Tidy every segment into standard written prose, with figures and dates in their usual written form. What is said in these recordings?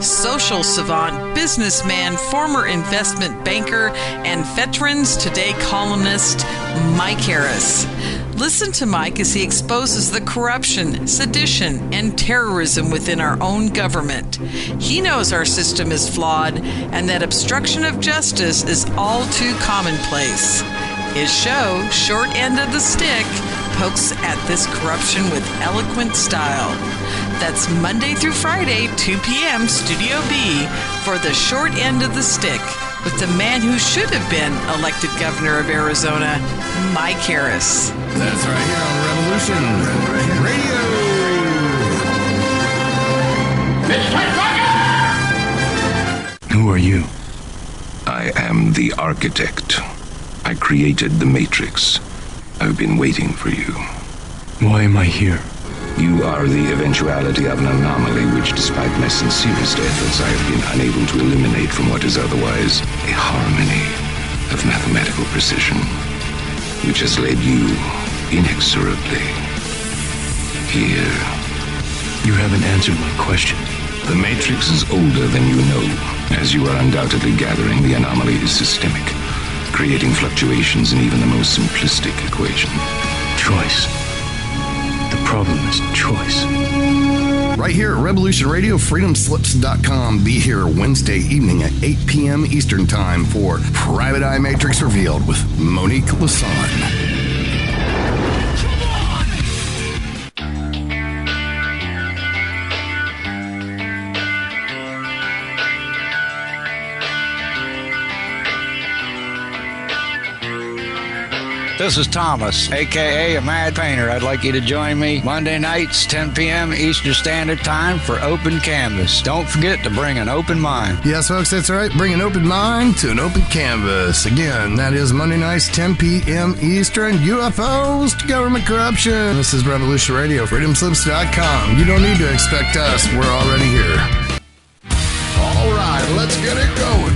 social savant, businessman, former investment banker, and Veterans Today columnist Mike Harris. Listen to Mike as he exposes the corruption, sedition, and terrorism within our own government. He knows our system is flawed and that obstruction of justice is all too commonplace. His show, Short End of the Stick, pokes at this corruption with eloquent style. That's Monday through Friday, 2 p.m., Studio B, for the Short End of the Stick, with the man who should have been elected governor of Arizona, Mike Harris. That's right here on Revolution Radio. Who are you? I am the architect. I created the Matrix. I've been waiting for you. Why am I here? You are the eventuality of an anomaly which, despite my sincerest efforts, I have been unable to eliminate from what is otherwise a harmony of mathematical precision, which has led you inexorably here. You haven't answered my question. The Matrix is older than you know. As you are undoubtedly gathering, the anomaly is systemic, creating fluctuations in even the most simplistic equation. Choice. The problem is choice. Right here at Revolution Radio, freedomslips.com. Be here Wednesday evening at 8 p.m. Eastern Time for Private Eye Matrix Revealed with Monique Lassonde. This is Thomas, a.k.a. a Mad Painter. I'd like you to join me Monday nights, 10 p.m. Eastern Standard Time for Open Canvas. Don't forget to bring an open mind. Yes, folks, that's right. Bring an open mind to an open canvas. Again, that is Monday nights, 10 p.m. Eastern. UFOs to government corruption. This is Revolution Radio, freedomslips.com. You don't need to expect us. We're already here. All right, let's get it going.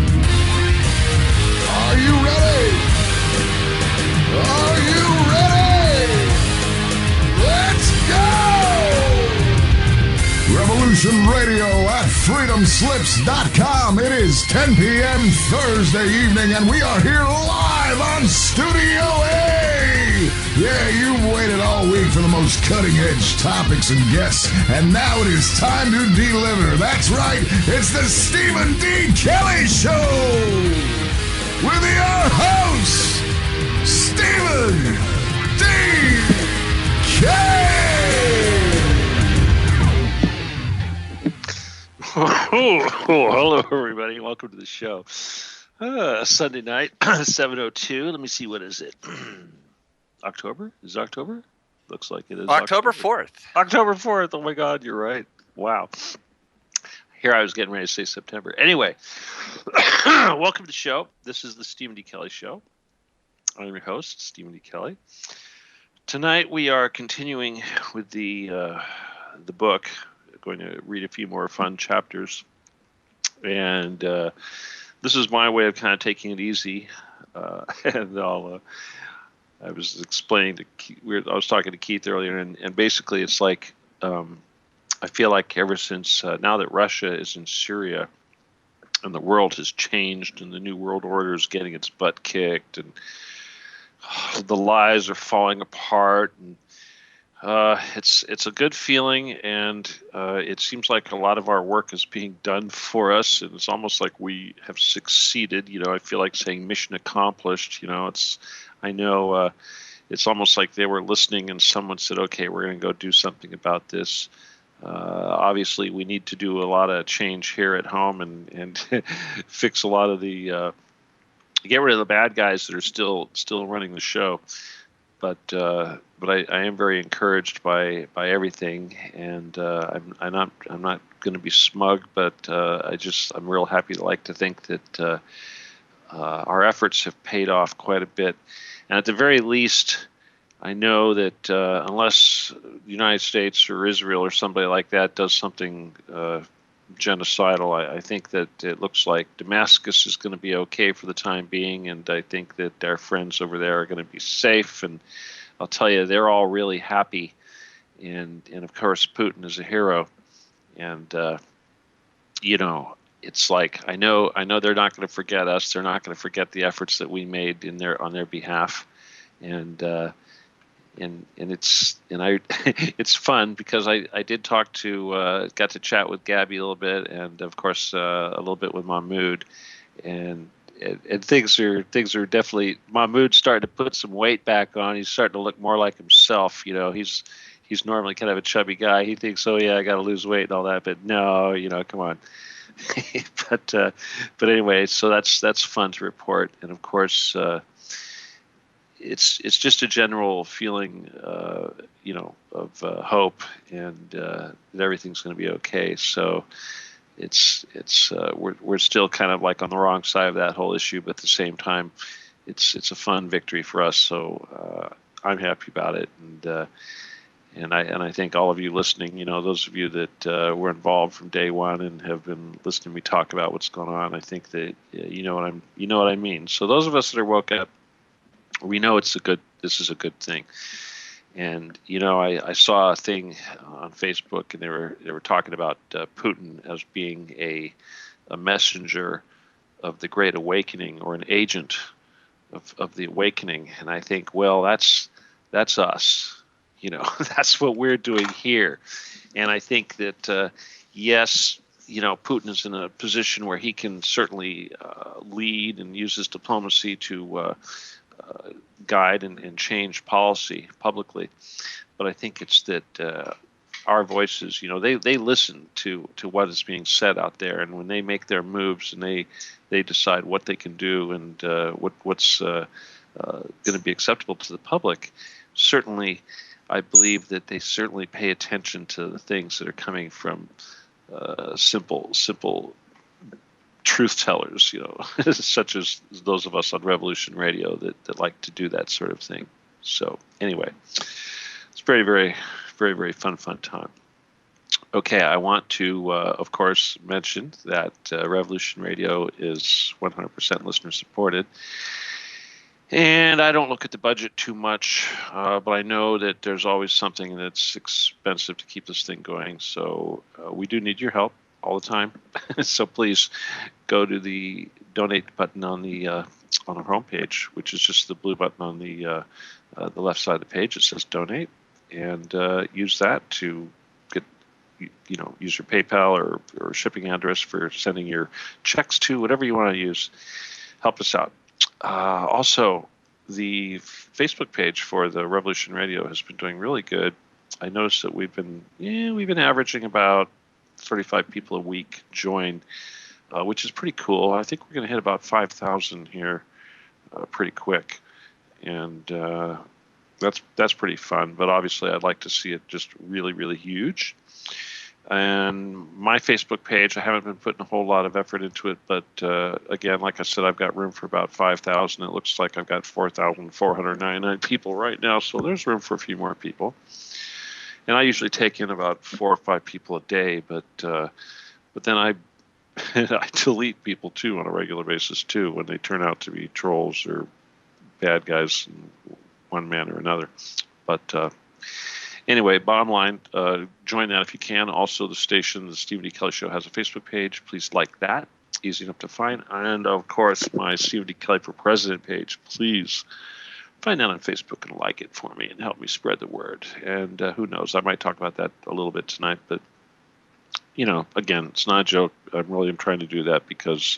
Are you ready? Are you ready? Let's go! Revolution Radio at freedomslips.com. It is 10 p.m. Thursday evening, and we are here live on Studio A. Yeah, you've waited all week for the most cutting-edge topics and guests, and now it is time to deliver. That's right, it's the Stephen D. Kelley Show with your host, Stephen D. Hello, everybody. Welcome to the show. Sunday night, 7:02. Let me see. What is it? October? Is it October? Looks like it is. October 4th. October 4th. Oh, my God. You're right. Wow. Here I was getting ready to say September. Anyway, welcome to the show. This is the Stephen D. Kelley Show. I'm your host, Stephen D. Kelley. Tonight we are continuing with the book. I'm going to read a few more fun chapters, and this is my way of kind of taking it easy. And I was explaining to Keith, I was talking to Keith earlier, and basically it's like I feel like ever since now that Russia is in Syria, and the world has changed, and the New World Order is getting its butt kicked, and the lies are falling apart, and it's a good feeling, and it seems like a lot of our work is being done for us, and it's almost like we have succeeded. You know, I feel like saying mission accomplished. You know, it's almost like they were listening, and someone said, "Okay, we're going to go do something about this." Obviously, we need to do a lot of change here at home and fix a lot of the. Get rid of the bad guys that are still running the show, but I am very encouraged by everything, and I'm not going to be smug, but I'm real happy to think that our efforts have paid off quite a bit, and at the very least, I know that unless the United States or Israel or somebody like that does something genocidal, I think that it looks like Damascus is going to be okay for the time being, and I think that our friends over there are going to be safe, and I'll tell you, they're all really happy, and of course Putin is a hero, and it's like I know they're not going to forget us. They're not going to forget the efforts that we made on their behalf, and it's fun because I did got to chat with Gabby a little bit, and of course a little bit with Mahmood, and things are definitely, Mahmood's starting to put some weight back on. He's starting to look more like himself. He's normally kind of a chubby guy. He thinks, oh yeah, I got to lose weight and all that, but no, come on. but anyway, so that's fun to report, and of course it's just a general feeling of hope, and that everything's going to be okay. So we're still kind of like on the wrong side of that whole issue, but at the same time it's a fun victory for us. So I'm happy about it, and I think all of you listening, those of you that were involved from day one and have been listening to me talk about what's going on, I think that you know what I mean. So those of us that are woke up, we know this is a good thing. And I saw a thing on Facebook, and they were talking about Putin as being a messenger of the Great Awakening, or an agent of the awakening. And I think, well, that's us. That's what we're doing here. And I think that yes, Putin is in a position where he can certainly lead and use his diplomacy to guide and change policy publicly, but I think it's that our voices, they listen to what is being said out there, and when they make their moves and they decide what they can do and what's going to be acceptable to the public, certainly I believe that they certainly pay attention to the things that are coming from simple truth tellers, such as those of us on Revolution Radio that like to do that sort of thing. So anyway, it's very, very, very, very fun time. Okay, I want to, of course, mention that Revolution Radio is 100% listener supported. And I don't look at the budget too much, but I know that there's always something that's expensive to keep this thing going. So we do need your help all the time. So please go to the donate button on the homepage, which is just the blue button on the left side of the page. It says donate, and use that to get, use your PayPal or shipping address for sending your checks to, whatever you want to use. Help us out. Also, the Facebook page for the Revolution Radio has been doing really good. I noticed that we've been averaging about 35 people a week join, which is pretty cool. I think we're going to hit about 5,000 here pretty quick, and that's pretty fun. But obviously, I'd like to see it just really, really huge. And my Facebook page, I haven't been putting a whole lot of effort into it, but again, like I said, I've got room for about 5,000. It looks like I've got 4,499 people right now, so there's room for a few more people. And I usually take in about 4 or 5 people a day, but then I delete people too on a regular basis too when they turn out to be trolls or bad guys in one manner or another. But anyway, bottom line, join that if you can. Also, the station, the Stephen D. Kelley Show, has a Facebook page. Please like that. Easy enough to find. And, of course, my Stephen D. Kelley for President page. Please find that on Facebook and like it for me and help me spread the word. And who knows, I might talk about that a little bit tonight. But, again, it's not a joke. I really am trying to do that because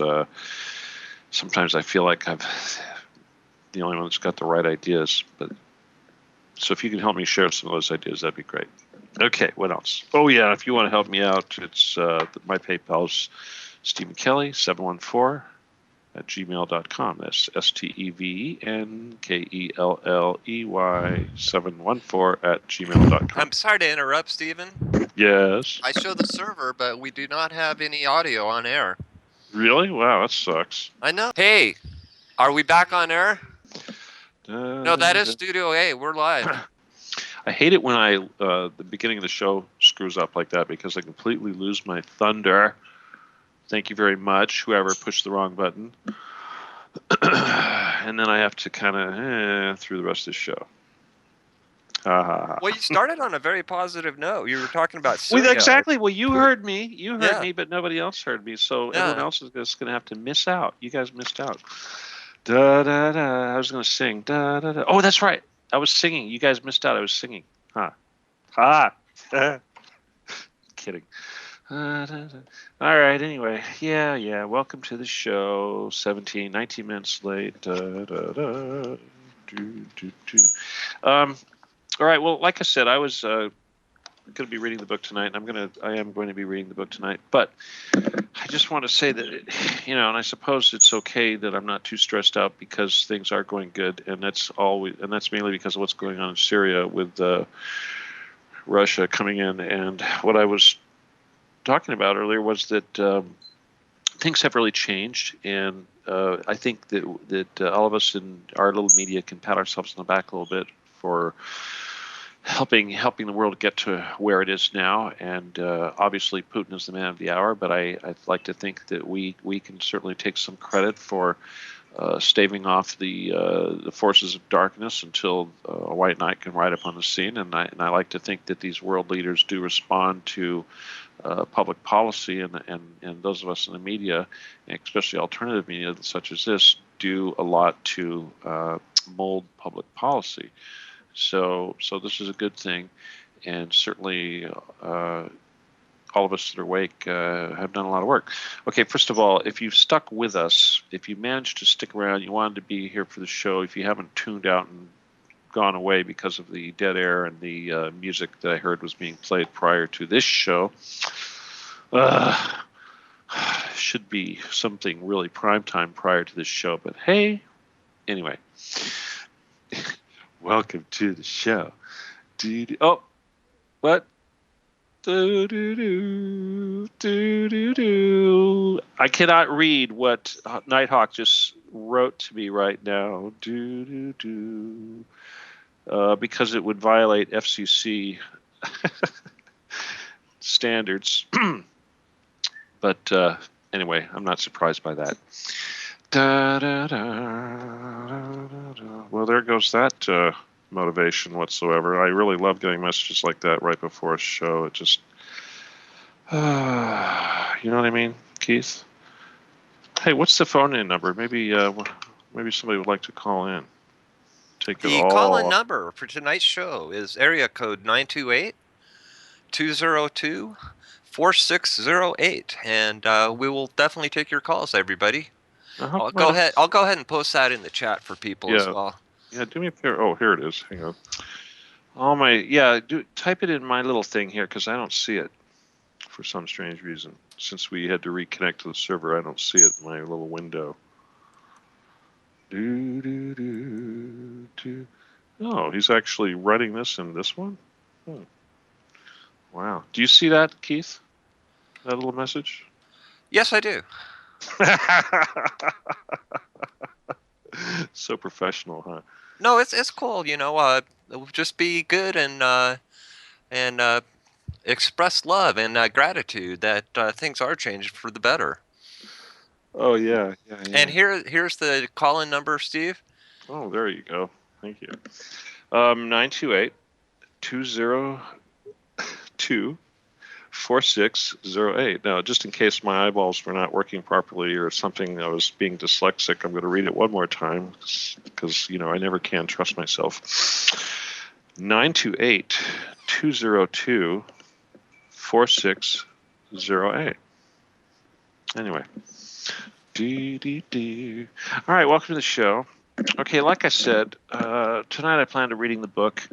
sometimes I feel like I'm the only one that's got the right ideas. But so if you can help me share some of those ideas, that'd be great. Okay, what else? Oh, yeah, if you want to help me out, it's my PayPal's Stephen Kelley, 714 at gmail.com. That's STEVENKELLEY 714 at gmail.com. I'm sorry to interrupt, Stephen. Yes. I show the server, but we do not have any audio on air. Really? Wow, that sucks. I know. Hey, are we back on air? No, that is Studio A. We're live. I hate it when the beginning of the show screws up like that because I completely lose my thunder. Thank you very much, whoever pushed the wrong button. And then I have to kind of through the rest of the show. Well, you started on a very positive note. You were talking about Syria. Exactly. Well, you heard me. You heard Yeah. me, but nobody else heard me. So Yeah. everyone else is just going to have to miss out. You guys missed out. Da da da. I was going to sing. Da da da. Oh, that's right. I was singing. You guys missed out. I was singing. Kidding. Da, da, da. All right. Anyway, yeah. Welcome to the show. 19 minutes late. Da da da. Do do do. All right. Well, like I said, I was going to be reading the book tonight, and I am going to be reading the book tonight. But I just want to say that, and I suppose it's okay that I'm not too stressed out because things are going good, and that's mainly because of what's going on in Syria with Russia coming in. And what I was talking about earlier was that things have really changed, and I think that all of us in our little media can pat ourselves on the back a little bit for helping the world get to where it is now. And obviously Putin is the man of the hour, but I'd like to think that we can certainly take some credit for staving off the forces of darkness until a white knight can ride upon the scene. And I like to think that these world leaders do respond to public policy, and those of us in the media, especially alternative media such as this, do a lot to mold public policy. So this is a good thing, and certainly all of us that are awake have done a lot of work. Okay, first of all, if you've stuck with us, if you managed to stick around, you wanted to be here for the show, if you haven't tuned out and gone away because of the dead air and the music that I heard was being played prior to this show, should be something really prime time prior to this show, but hey, anyway. Welcome to the show. Oh, what? I cannot read what Nighthawk just wrote to me right now. Because it would violate FCC standards. But anyway, I'm not surprised by that. Well, there goes that motivation whatsoever. I really love getting messages like that right before a show. It just, you know what I mean, Keith? Hey, what's the phone-in number? Maybe somebody would like to call in. The call-in number for tonight's show is area code 928-202-4608, and we will definitely take your calls, everybody. I'll go ahead and post that in the chat for people as well. Yeah, do me a favor. Oh, here it is. Hang on. Type it in my little thing here because I don't see it for some strange reason. Since we had to reconnect to the server, I don't see it in my little window. Oh, he's actually writing this in this one? Oh. Wow. Do you see that, Keith? That little message? Yes, I do. So professional, huh? No, it's cool. Just be good and express love and gratitude that things are changing for the better. Oh yeah. And here's the call-in number, Steve. Oh, there you go. Thank you. 928-202-4608. Now, just in case my eyeballs were not working properly or something, I was being dyslexic, I'm going to read it one more time because, I never can trust myself. 928-202-4608. Anyway. All right, welcome to the show. Okay, like I said, tonight I plan to reading the book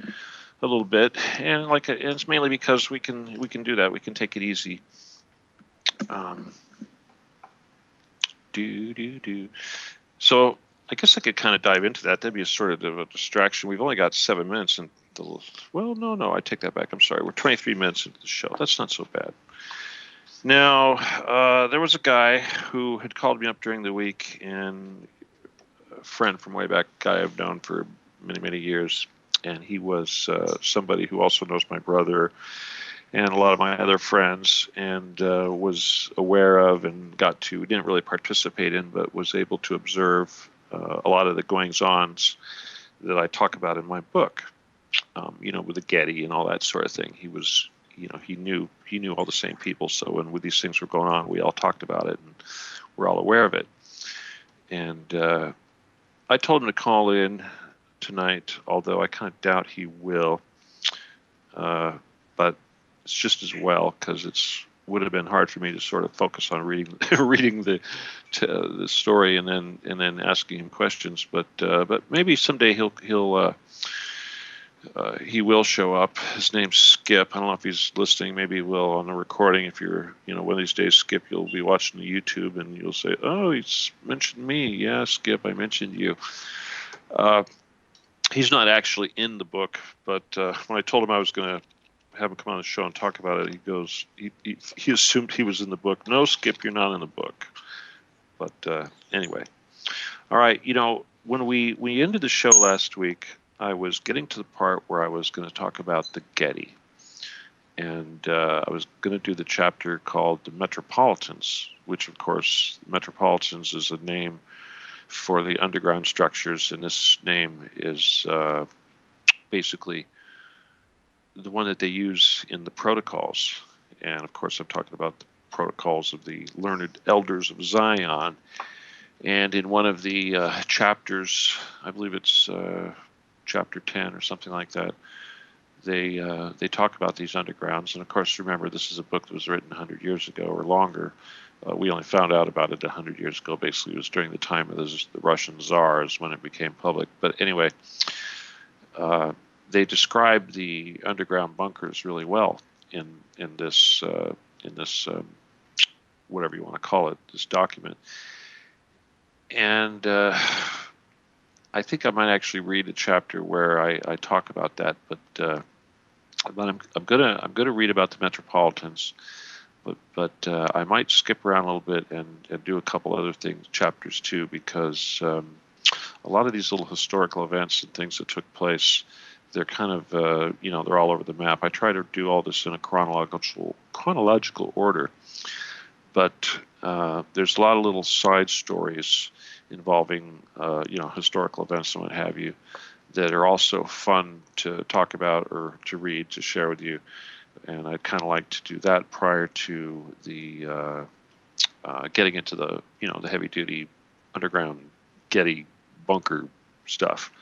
a little bit, and it's mainly because we can do that. We can take it easy. So I guess I could kind of dive into that. That'd be a sort of a distraction. We've only got 7 minutes, and no, I take that back. I'm sorry. We're 23 minutes into the show. That's not so bad. Now, there was a guy who had called me up during the week, and a friend from way back, guy I've known for many, many years, and he was somebody who also knows my brother and a lot of my other friends, and was aware of and didn't really participate in, but was able to observe a lot of the goings-ons that I talk about in my book. with the Getty and all that sort of thing. He was, he knew all the same people. So when these things were going on, we all talked about it, and we're all aware of it. And I told him to call in tonight, although I kind of doubt he will. But it's just as well, because would have been hard for me to sort of focus on reading the story and then asking him questions. But maybe someday he will show up. His name's Skip. I don't know if he's listening. Maybe he will on the recording. If you're, one of these days, Skip, you'll be watching the YouTube and you'll say, "Oh, he's mentioned me." Yeah, Skip, I mentioned you. He's not actually in the book, but when I told him I was going to have him come on the show and talk about it, he goes, he assumed he was in the book. No, Skip, you're not in the book. But anyway, all right. When we ended the show last week, I was getting to the part where I was going to talk about the Getty, and I was going to do the chapter called the Metropolitans, which, of course, Metropolitans is a name for the underground structures, and this name is basically the one that they use in the protocols. And of course, I'm talking about the protocols of the learned elders of Zion. And in one of the chapters, I believe it's chapter 10 or something like that, they talk about these undergrounds. And of course, remember, this is a book that was written 100 years ago or longer. We only found out about it 100 years ago. Basically, it was during the time of the Russian Tsars when it became public. But anyway, they describe the underground bunkers really well in this whatever you want to call it, this document. And I think I might actually read a chapter where I talk about that. But I'm gonna read about the Metropolitans. But I might skip around a little bit and do a couple other chapters too, because a lot of these little historical events and things that took place, they're kind of they're all over the map. I try to do all this in a chronological order, but there's a lot of little side stories involving historical events and what have you that are also fun to talk about or to read, to share with you. And I'd kind of like to do that prior to the getting into the the heavy duty underground Getty bunker stuff.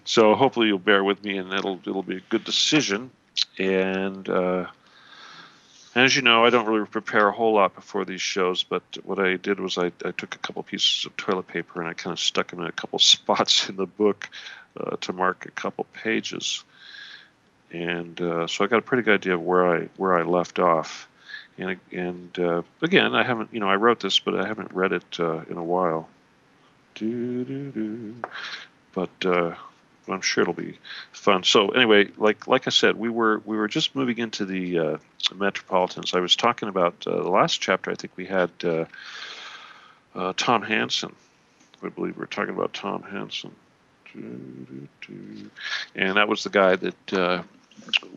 So hopefully you'll bear with me, and it'll be a good decision. And as you know, I don't really prepare a whole lot before these shows, but what I did was I took a couple pieces of toilet paper and I kind of stuck them in a couple spots in the book to mark a couple pages. And so I got a pretty good idea of where I left off. And again, I haven't, I wrote this, but I haven't read it in a while. But I'm sure it'll be fun. So anyway, like I said, we were just moving into the Metropolitans. I was talking about the last chapter. I think we had Tom Hansen. I believe we were talking about Tom Hansen. And that was the guy that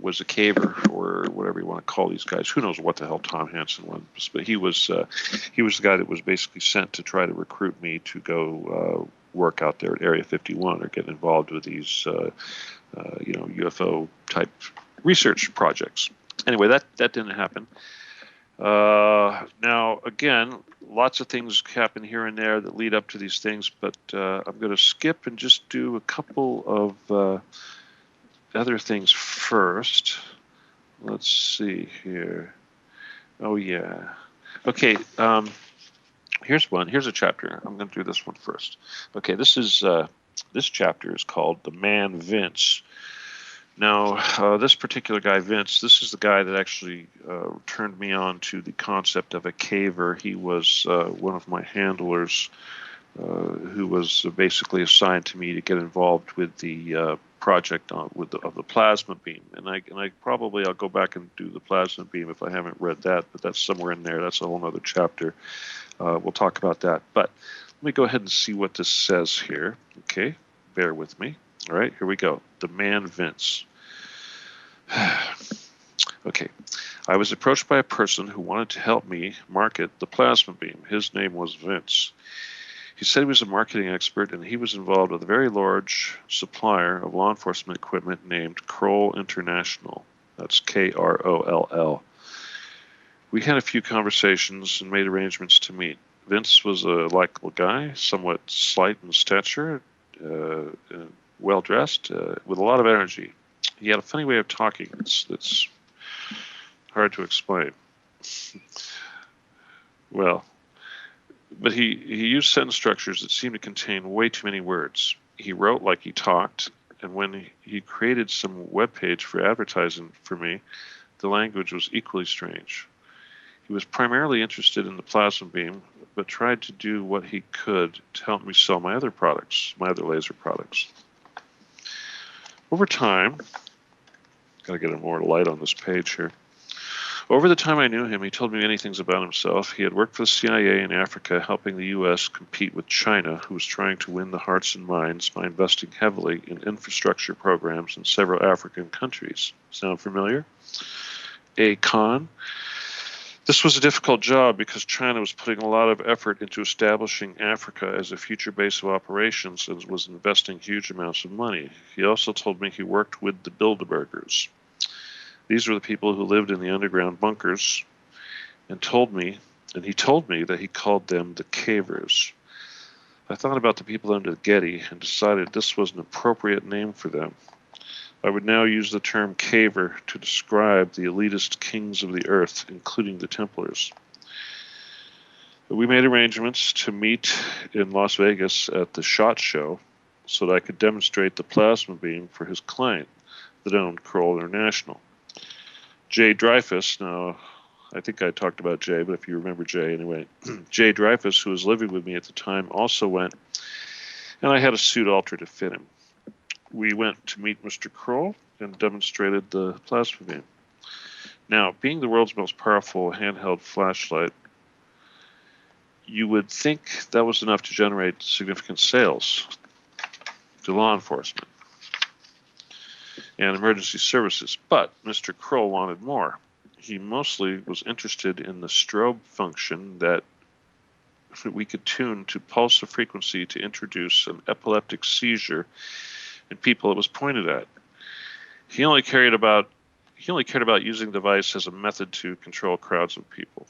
was a caver, or whatever you want to call these guys. Who knows what the hell Tom Hansen was, but he was the guy that was basically sent to try to recruit me to go work out there at Area 51 or get involved with these UFO type research projects. Anyway, that didn't happen. Now, again, lots of things happen here and there that lead up to these things, but I'm going to skip and just do a couple of other things first. Let's see here. Oh, yeah. Okay, here's one. Here's a chapter. I'm going to do this one first. Okay, this chapter is called The Man Vince. Now, this particular guy, Vince, this is the guy that actually turned me on to the concept of a caver. He was one of my handlers who was basically assigned to me to get involved with the project of the plasma beam. And I'll go back and do the plasma beam if I haven't read that, but that's somewhere in there. That's a whole other chapter. We'll talk about that. But let me go ahead and see what this says here. Okay, bear with me. All right, here we go. The Man Vince. Okay, I was approached by a person who wanted to help me market the plasma beam. His name was Vince. He said he was a marketing expert, and he was involved with a very large supplier of law enforcement equipment named Kroll International. That's Kroll. We had a few conversations and made arrangements to meet. Vince was a likable guy, somewhat slight in stature, well-dressed, with a lot of energy. He had a funny way of talking that's hard to explain. Well, but he used sentence structures that seemed to contain way too many words. He wrote like he talked, and when he created some webpage for advertising for me, the language was equally strange. He was primarily interested in the plasma beam, but tried to do what he could to help me sell my other products, my other laser products. Over time, got to get more light on this page here. Over the time I knew him, he told me many things about himself. He had worked for the CIA in Africa, helping the U.S. compete with China, who was trying to win the hearts and minds by investing heavily in infrastructure programs in several African countries. Sound familiar? A con. This was a difficult job because China was putting a lot of effort into establishing Africa as a future base of operations and was investing huge amounts of money. He also told me he worked with the Bilderbergers. These were the people who lived in the underground bunkers, and he told me that he called them the cavers. I thought about the people under the Getty and decided this was an appropriate name for them. I would now use the term caver to describe the elitist kings of the earth, including the Templars. We made arrangements to meet in Las Vegas at the SHOT Show so that I could demonstrate the plasma beam for his client that owned Kroll International. Jay Dreyfus, now I think I talked about Jay, but if you remember Jay anyway, Jay Dreyfus, who was living with me at the time, also went, and I had a suit altered to fit him. We went to meet Mr. Kroll and demonstrated the plasma beam. Now, being the world's most powerful handheld flashlight, you would think that was enough to generate significant sales to law enforcement and emergency services. But Mr. Kroll wanted more. He mostly was interested in the strobe function that we could tune to pulse the frequency to introduce an epileptic seizure in people it was pointed at. He only cared about using the device as a method to control crowds of people.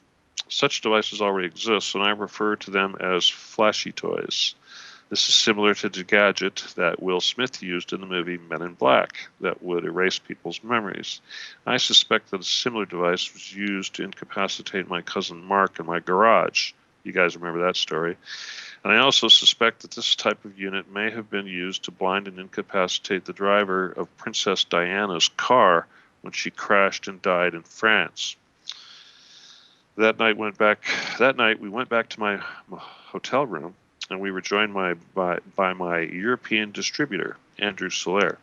Such devices already exist, and I refer to them as flashy toys. This is similar to the gadget that Will Smith used in the movie Men in Black that would erase people's memories. I suspect that a similar device was used to incapacitate my cousin Mark in my garage. You guys remember that story. And I also suspect that this type of unit may have been used to blind and incapacitate the driver of Princess Diana's car when she crashed and died in France. That night we went back to my hotel room, and we were joined by my European distributor, Andrew Soler,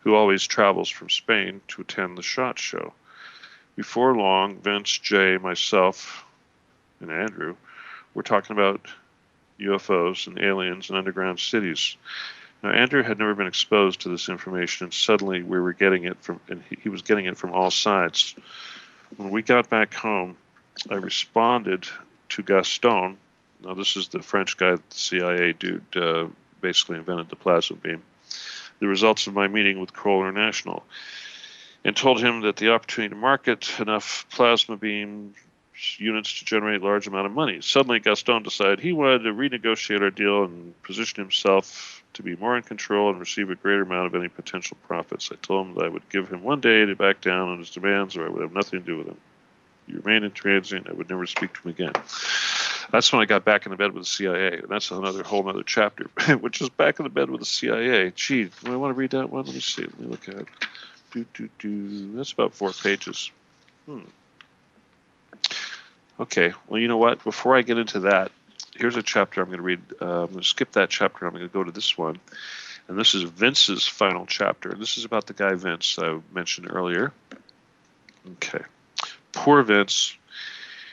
who always travels from Spain to attend the SHOT Show. Before long, Vince, Jay, myself, and Andrew were talking about UFOs and aliens and underground cities. Now, Andrew had never been exposed to this information, and suddenly we were getting it he was getting it from all sides. When we got back home, I responded to Gaston. Now, this is the French guy, the CIA dude, basically invented the plasma beam. The results of my meeting with Kroll International, and told him that the opportunity to market enough plasma beam units to generate a large amount of money. Suddenly, Gaston decided he wanted to renegotiate our deal and position himself to be more in control and receive a greater amount of any potential profits. I told him that I would give him one day to back down on his demands, or I would have nothing to do with him. He remained intransient. I would never speak to him again. That's when I got back in the bed with the CIA. And that's whole other chapter, which is back in the bed with the CIA. Gee, do I want to read that one? Let me see. Let me look at it. That's about 4 pages. Okay, well, you know what? Before I get into that, here's a chapter I'm going to read. I'm going to skip that chapter. I'm going to go to this one. And this is Vince's final chapter. This is about the guy Vince I mentioned earlier. Okay. Poor Vince.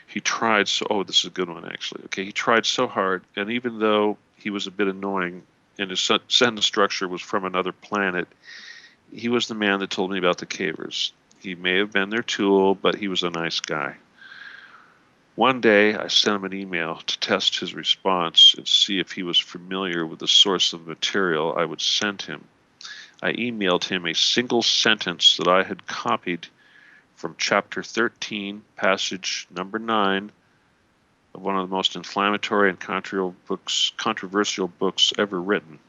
He tried so... Oh, this is a good one, actually. Okay, he tried so hard, and even though he was a bit annoying and his sentence structure was from another planet, he was the man that told me about the cavers. He may have been their tool, but he was a nice guy. One day, I sent him an email to test his response and see if he was familiar with the source of material I would send him. I emailed him a single sentence that I had copied from chapter 13, passage number 9 of one of the most inflammatory and controversial books ever written.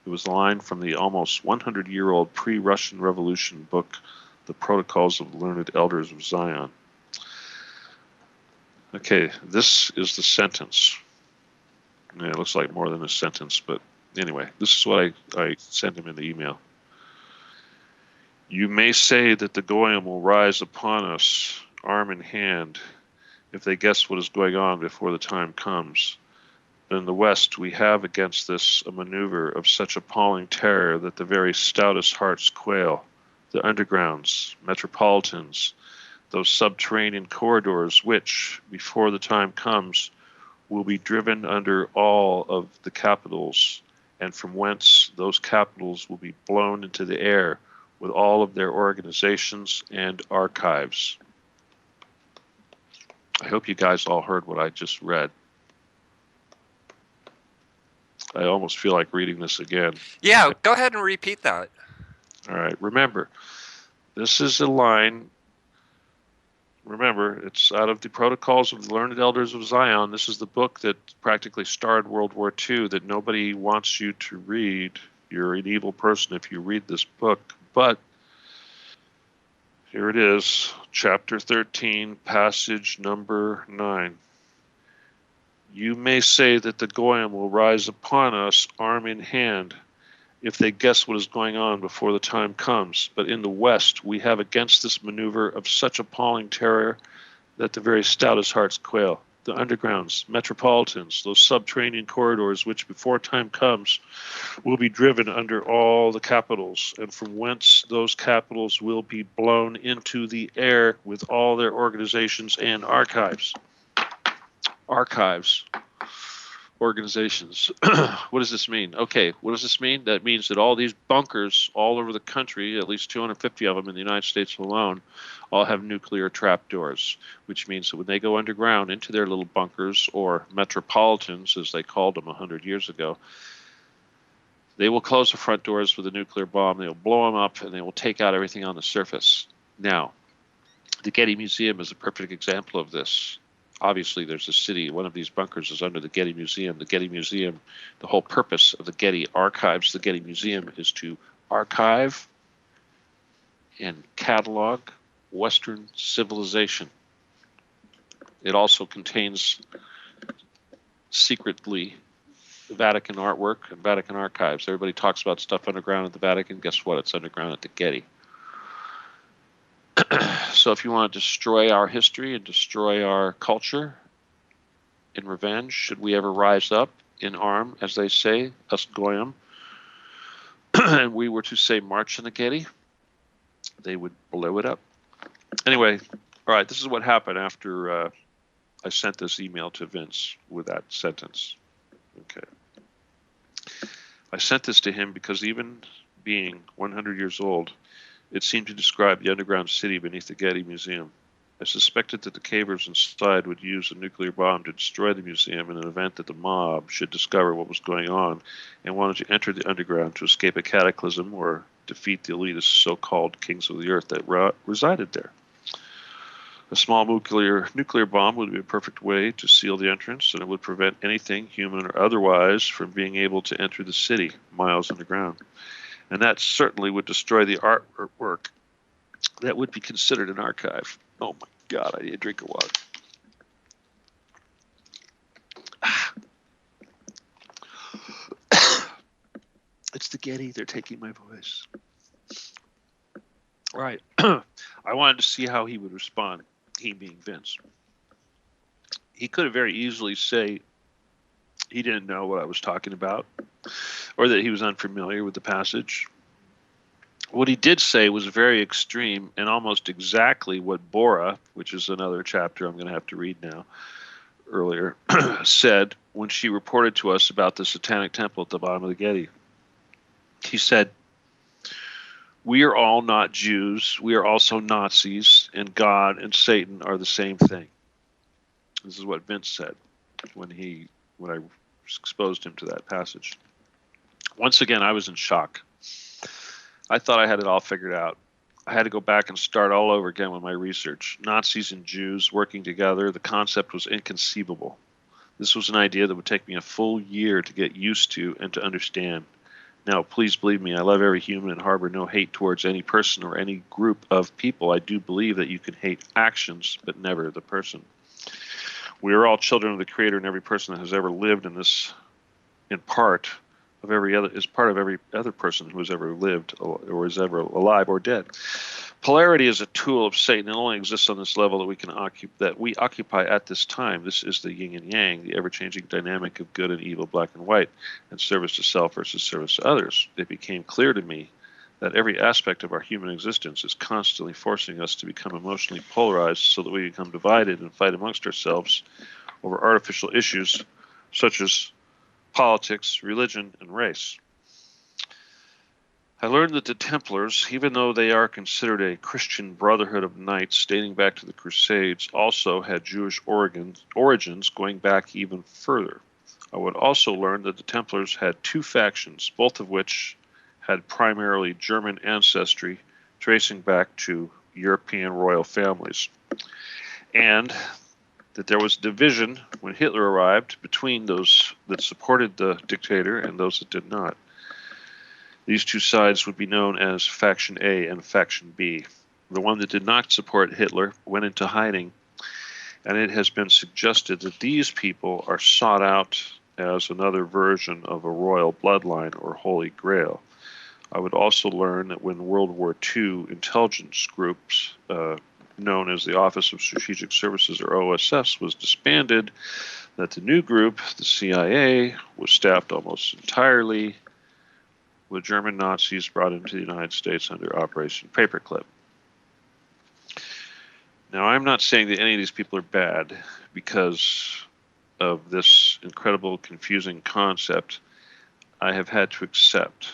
It was a line from the almost 100-year-old pre-Russian Revolution book, The Protocols of the Learned Elders of Zion. Okay, this is the sentence. Yeah, it looks like more than a sentence, but anyway, this is what I sent him in the email. You may say that the Goyim will rise upon us, arm in hand, if they guess what is going on before the time comes. But in the West, we have against this a maneuver of such appalling terror that the very stoutest hearts quail. The undergrounds, metropolitans, those subterranean corridors which, before the time comes, will be driven under all of the capitals, and from whence those capitals will be blown into the air with all of their organizations and archives. I hope you guys all heard what I just read. I almost feel like reading this again. Yeah, go ahead and repeat that. All right, remember, this is a line. Remember, it's out of the Protocols of the Learned Elders of Zion. This is the book that practically starred World War II that nobody wants you to read. You're an evil person if you read this book. But here it is, chapter 13, passage number 9. You may say that the Goyim will rise upon us arm in hand if they guess what is going on before the time comes. But in the West, we have against this maneuver of such appalling terror that the very stoutest hearts quail. The undergrounds, metropolitans, those subterranean corridors which before time comes will be driven under all the capitals, and from whence those capitals will be blown into the air with all their organizations and archives. Archives. Organizations. What does this mean? Okay, what does this mean? That means that all these bunkers all over the country, at least 250 of them in the United States alone, all have nuclear trapdoors, which means that when they go underground into their little bunkers, or metropolitans, as they called them 100 years ago, they will close the front doors with a nuclear bomb, they will blow them up, and they will take out everything on the surface. Now, the Getty Museum is a perfect example of this. Obviously, there's a city, one of these bunkers is under the Getty Museum. The Getty Museum, the whole purpose of the Getty Archives, the Getty Museum, is to archive and catalog Western civilization. It also contains secretly Vatican artwork and Vatican archives. Everybody talks about stuff underground at the Vatican. Guess what? It's underground at the Getty. So if you want to destroy our history and destroy our culture in revenge, should we ever rise up in arm, as they say, us Goyim, and we were to say march in the Getty, they would blow it up. Anyway, all right, this is what happened after I sent this email to Vince with that sentence. Okay. I sent this to him because even being 100 years old, it seemed to describe the underground city beneath the Getty Museum. I suspected that the cavers inside would use a nuclear bomb to destroy the museum in an event that the mob should discover what was going on and wanted to enter the underground to escape a cataclysm or defeat the elitist so-called kings of the earth that resided there. A small nuclear bomb would be a perfect way to seal the entrance, and it would prevent anything, human or otherwise, from being able to enter the city miles underground. And that certainly would destroy the artwork that would be considered an archive. Oh my God, I need a drink of water. It's the Getty, they're taking my voice. All right, I wanted to see how he would respond, he being Vince. He could have very easily said he didn't know what I was talking about, or that he was unfamiliar with the passage. What he did say was very extreme and almost exactly what Bora, which is another chapter I'm going to have to read now, earlier, said when she reported to us about the Satanic Temple at the bottom of the Getty. He said, "We are all not Jews. We are also Nazis, and God and Satan are the same thing." This is what Vince said when I exposed him to that passage. Once again, I was in shock. I thought I had it all figured out. I had to go back and start all over again with my research. Nazis and Jews working together, the concept was inconceivable. This was an idea that would take me a full year to get used to and to understand. Now, please believe me, I love every human and harbor no hate towards any person or any group of people. I do believe that you can hate actions, but never the person. We are all children of the Creator, and every person that has ever lived in this, in part of every other, is part of every other person who has ever lived or is ever alive or dead. Polarity is a tool of Satan. It only exists on this level that we occupy at this time. This is the yin and yang, the ever-changing dynamic of good and evil, black and white, and service to self versus service to others. It became clear to me that every aspect of our human existence is constantly forcing us to become emotionally polarized so that we become divided and fight amongst ourselves over artificial issues such as politics, religion, and race. I learned that the Templars, even though they are considered a Christian brotherhood of knights dating back to the Crusades, also had Jewish origins going back even further. I would also learn that the Templars had two factions, both of which had primarily German ancestry, tracing back to European royal families, and that there was division when Hitler arrived between those that supported the dictator and those that did not. These two sides would be known as Faction A and Faction B. The one that did not support Hitler went into hiding, and it has been suggested that these people are sought out as another version of a royal bloodline or Holy Grail. I would also learn that when World War II intelligence groups, known as the Office of Strategic Services or OSS, was disbanded, that the new group, the CIA, was staffed almost entirely with German Nazis brought into the United States under Operation Paperclip. Now, I'm not saying that any of these people are bad because of this incredible, confusing concept I have had to accept.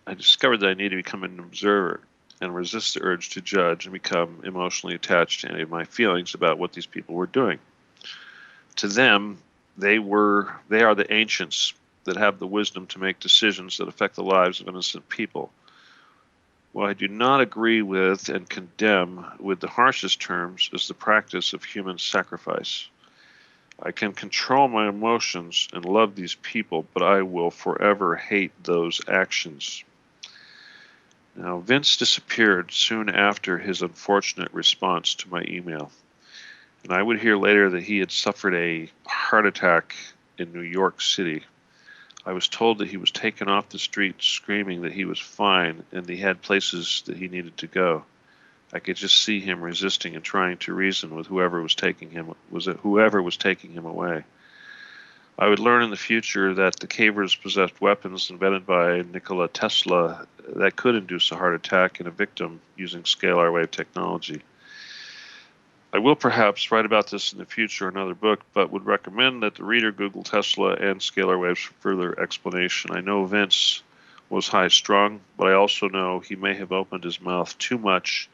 I discovered that I need to become an observer and resist the urge to judge and become emotionally attached to any of my feelings about what these people were doing. To them, they are the ancients that have the wisdom to make decisions that affect the lives of innocent people. What I do not agree with and condemn with the harshest terms is the practice of human sacrifice. I can control my emotions and love these people, but I will forever hate those actions. Now, Vince disappeared soon after his unfortunate response to my email, and I would hear later that he had suffered a heart attack in New York City. I was told that he was taken off the street screaming that he was fine and he had places that he needed to go. I could just see him resisting and trying to reason with whoever was taking him away. I would learn in the future that the cavers possessed weapons invented by Nikola Tesla that could induce a heart attack in a victim using scalar wave technology. I will perhaps write about this in the future in another book, but would recommend that the reader Google Tesla and scalar waves for further explanation. I know Vince was high-strung, but I also know he may have opened his mouth too much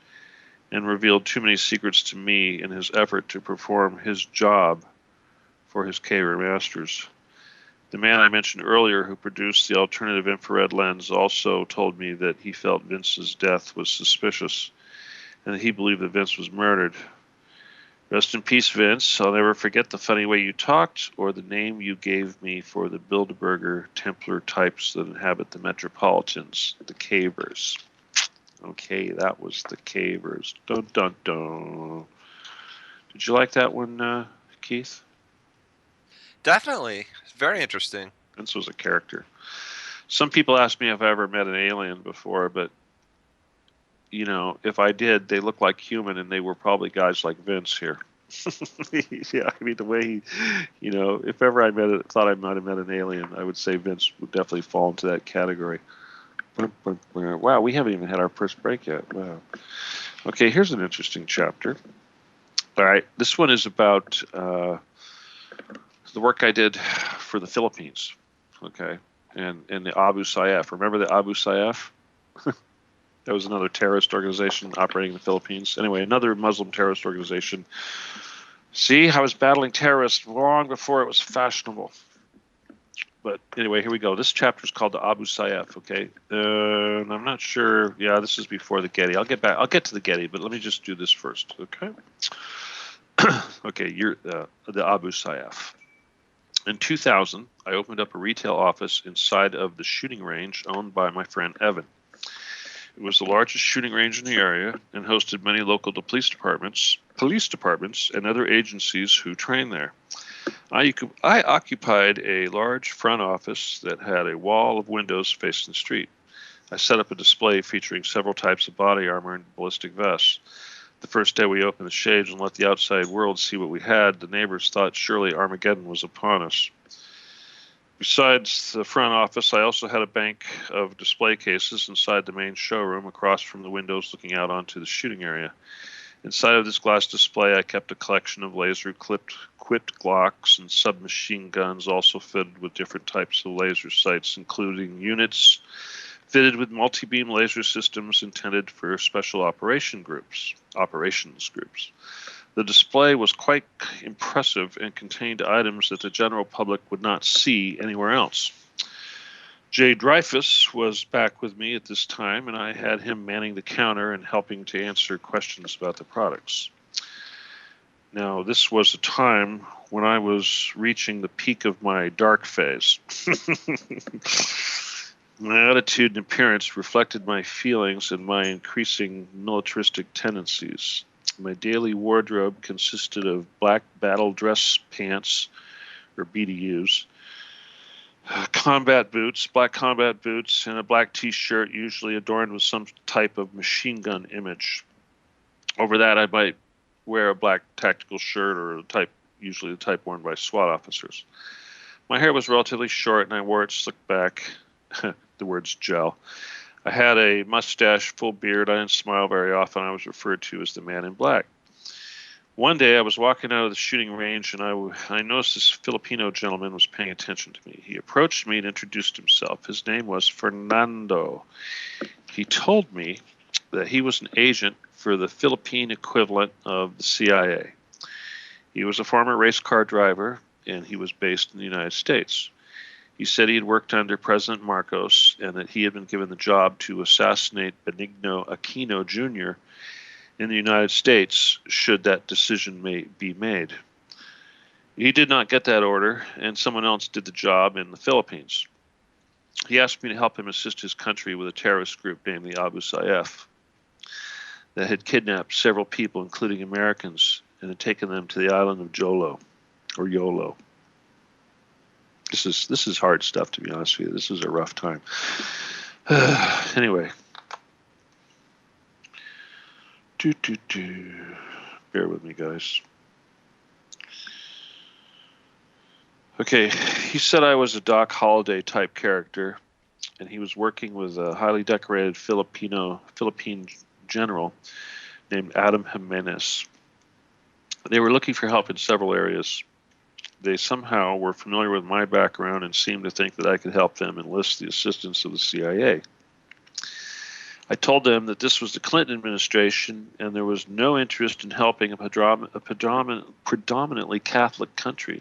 and revealed too many secrets to me in his effort to perform his job for his caver masters. The man I mentioned earlier who produced the alternative infrared lens also told me that he felt Vince's death was suspicious and that he believed that Vince was murdered. Rest in peace, Vince. I'll never forget the funny way you talked or the name you gave me for the Bilderberger Templar types that inhabit the Metropolitans, the Cavers. Okay, that was the Cavers. Dun, dun, dun. Did you like that one, Keith? Definitely. It's very interesting. Vince was a character. Some people ask me if I ever met an alien before, but you know, if I did, they look like human, and they were probably guys like Vince here. Yeah, I mean, the way he, you know, if ever I thought I might have met an alien, I would say Vince would definitely fall into that category. Wow, we haven't even had our first break yet. Wow. Okay, here's an interesting chapter. All right, this one is about the work I did for the Philippines. Okay, and the Abu Sayyaf. Remember the Abu Sayyaf? That was another terrorist organization operating in the Philippines. Anyway, another Muslim terrorist organization See, I was battling terrorists long before it was fashionable. But anyway, here we go. This chapter is called the Abu Sayyaf, okay? And I'm not sure. Yeah, this is before the Getty. I'll get to the Getty, but let me just do this first, okay? Okay, you're the Abu Sayyaf. In 2000, I opened up a retail office inside of the shooting range owned by my friend Evan. It was the largest shooting range in the area and hosted many local police departments, and other agencies who trained there. I occupied a large front office that had a wall of windows facing the street. I set up a display featuring several types of body armor and ballistic vests. The first day we opened the shades and let the outside world see what we had, the neighbors thought surely Armageddon was upon us. Besides the front office, I also had a bank of display cases inside the main showroom across from the windows looking out onto the shooting area. Inside of this glass display, I kept a collection of laser-quipped Glocks and submachine guns, also fitted with different types of laser sights, including units fitted with multi-beam laser systems intended for special operations groups. The display was quite impressive and contained items that the general public would not see anywhere else. Jay Dreyfus was back with me at this time, and I had him manning the counter and helping to answer questions about the products. Now, this was a time when I was reaching the peak of my dark phase. My attitude and appearance reflected my feelings and my increasing militaristic tendencies. My daily wardrobe consisted of black battle dress pants, or BDUs, black combat boots, and a black t-shirt, usually adorned with some type of machine gun image. Over that, I might wear a black tactical shirt, or usually the type worn by SWAT officers. My hair was relatively short, and I wore it slicked back. The words gel. I had a mustache, full beard. I didn't smile very often. I was referred to as the man in black. One day I was walking out of the shooting range, and I noticed this Filipino gentleman was paying attention to me. He approached me and introduced himself. His name was Fernando. He told me that he was an agent for the Philippine equivalent of the CIA. He was a former race car driver, and he was based in the United States. He said he had worked under President Marcos and that he had been given the job to assassinate Benigno Aquino Jr. in the United States should that decision be made. He did not get that order, and someone else did the job in the Philippines. He asked me to help him assist his country with a terrorist group named the Abu Sayyaf that had kidnapped several people, including Americans, and had taken them to the island of Yolo. This is hard stuff, to be honest with you. This is a rough time. Anyway. Bear with me, guys. Okay, he said I was a Doc Holliday type character, and he was working with a highly decorated Philippine general named Adam Jimenez. They were looking for help in several areas. They somehow were familiar with my background and seemed to think that I could help them enlist the assistance of the CIA. I told them that this was the Clinton administration and there was no interest in helping a predominantly Catholic country.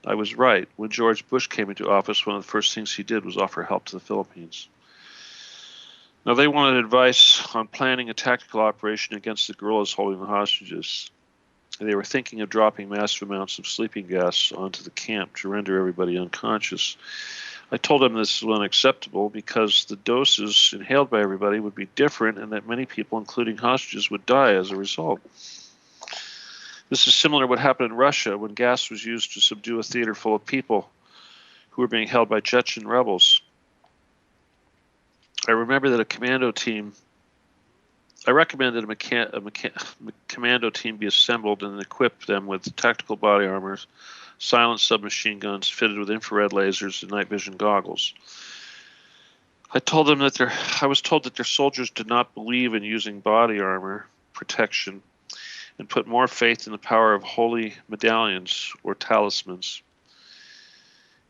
I was right. When George Bush came into office, one of the first things he did was offer help to the Philippines. Now, they wanted advice on planning a tactical operation against the guerrillas holding the hostages. They were thinking of dropping massive amounts of sleeping gas onto the camp to render everybody unconscious. I told them this was unacceptable because the doses inhaled by everybody would be different and that many people, including hostages, would die as a result. This is similar to what happened in Russia when gas was used to subdue a theater full of people who were being held by Chechen rebels. I remember that a commando team I recommended a commando team be assembled and equip them with tactical body armors, silent submachine guns fitted with infrared lasers and night vision goggles. I was told that their soldiers did not believe in using body armor protection and put more faith in the power of holy medallions or talismans.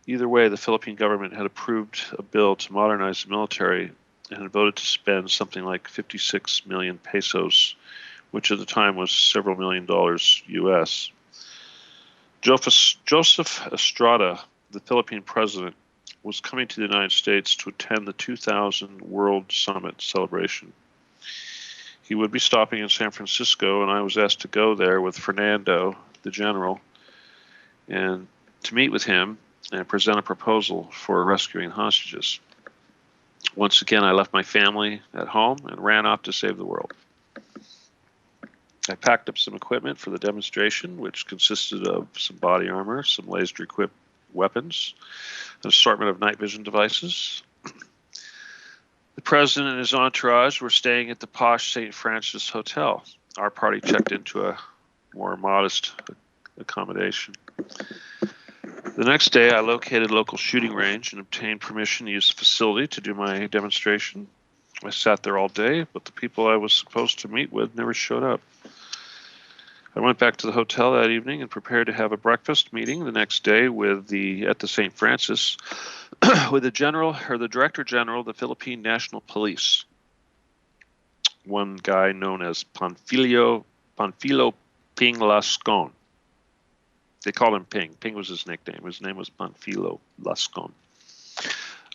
Either way, the Philippine government had approved a bill to modernize the military and had voted to spend something like 56 million pesos, which at the time was several $1 million U.S. Joseph Estrada, the Philippine president, was coming to the United States to attend the 2000 World Summit celebration. He would be stopping in San Francisco, and I was asked to go there with Fernando, the general, and to meet with him and present a proposal for rescuing hostages. Once again, I left my family at home and ran off to save the world. I packed up some equipment for the demonstration, which consisted of some body armor, some laser-equipped weapons, an assortment of night vision devices. The president and his entourage were staying at the posh St. Francis Hotel. Our party checked into a more modest accommodation. The next day, I located a local shooting range and obtained permission to use the facility to do my demonstration. I sat there all day, but the people I was supposed to meet with never showed up. I went back to the hotel that evening and prepared to have a breakfast meeting the next day at the St. Francis with the Director General of the Philippine National Police, one guy known as Panfilo Ping Lascon. They called him Ping. Ping was his nickname. His name was Panfilo Lascon.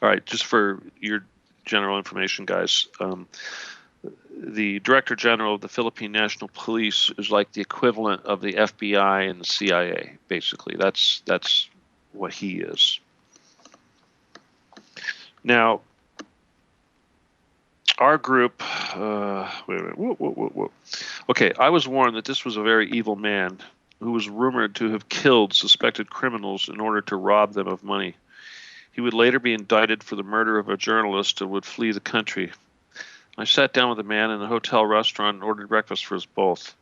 All right, just for your general information, guys, the Director General of the Philippine National Police is like the equivalent of the FBI and the CIA, basically. That's what he is. Now, our group, wait a minute, Okay, I was warned that this was a very evil man who was rumored to have killed suspected criminals in order to rob them of money. He would later be indicted for the murder of a journalist and would flee the country. I sat down with the man in the hotel restaurant and ordered breakfast for us both.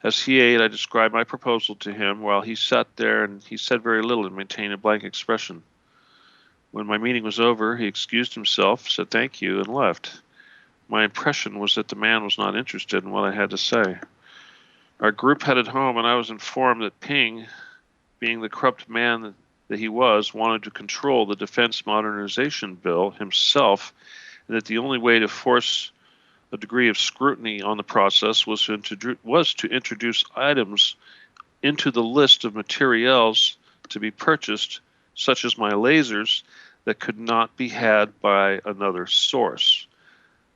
As he ate, I described my proposal to him while he sat there, and he said very little and maintained a blank expression. When my meeting was over, he excused himself, said thank you, and left. My impression was that the man was not interested in what I had to say. Our group headed home, and I was informed that Ping, being the corrupt man that he was, wanted to control the Defense Modernization Bill himself, and that the only way to force a degree of scrutiny on the process was to introduce items into the list of materials to be purchased, such as my lasers, that could not be had by another source.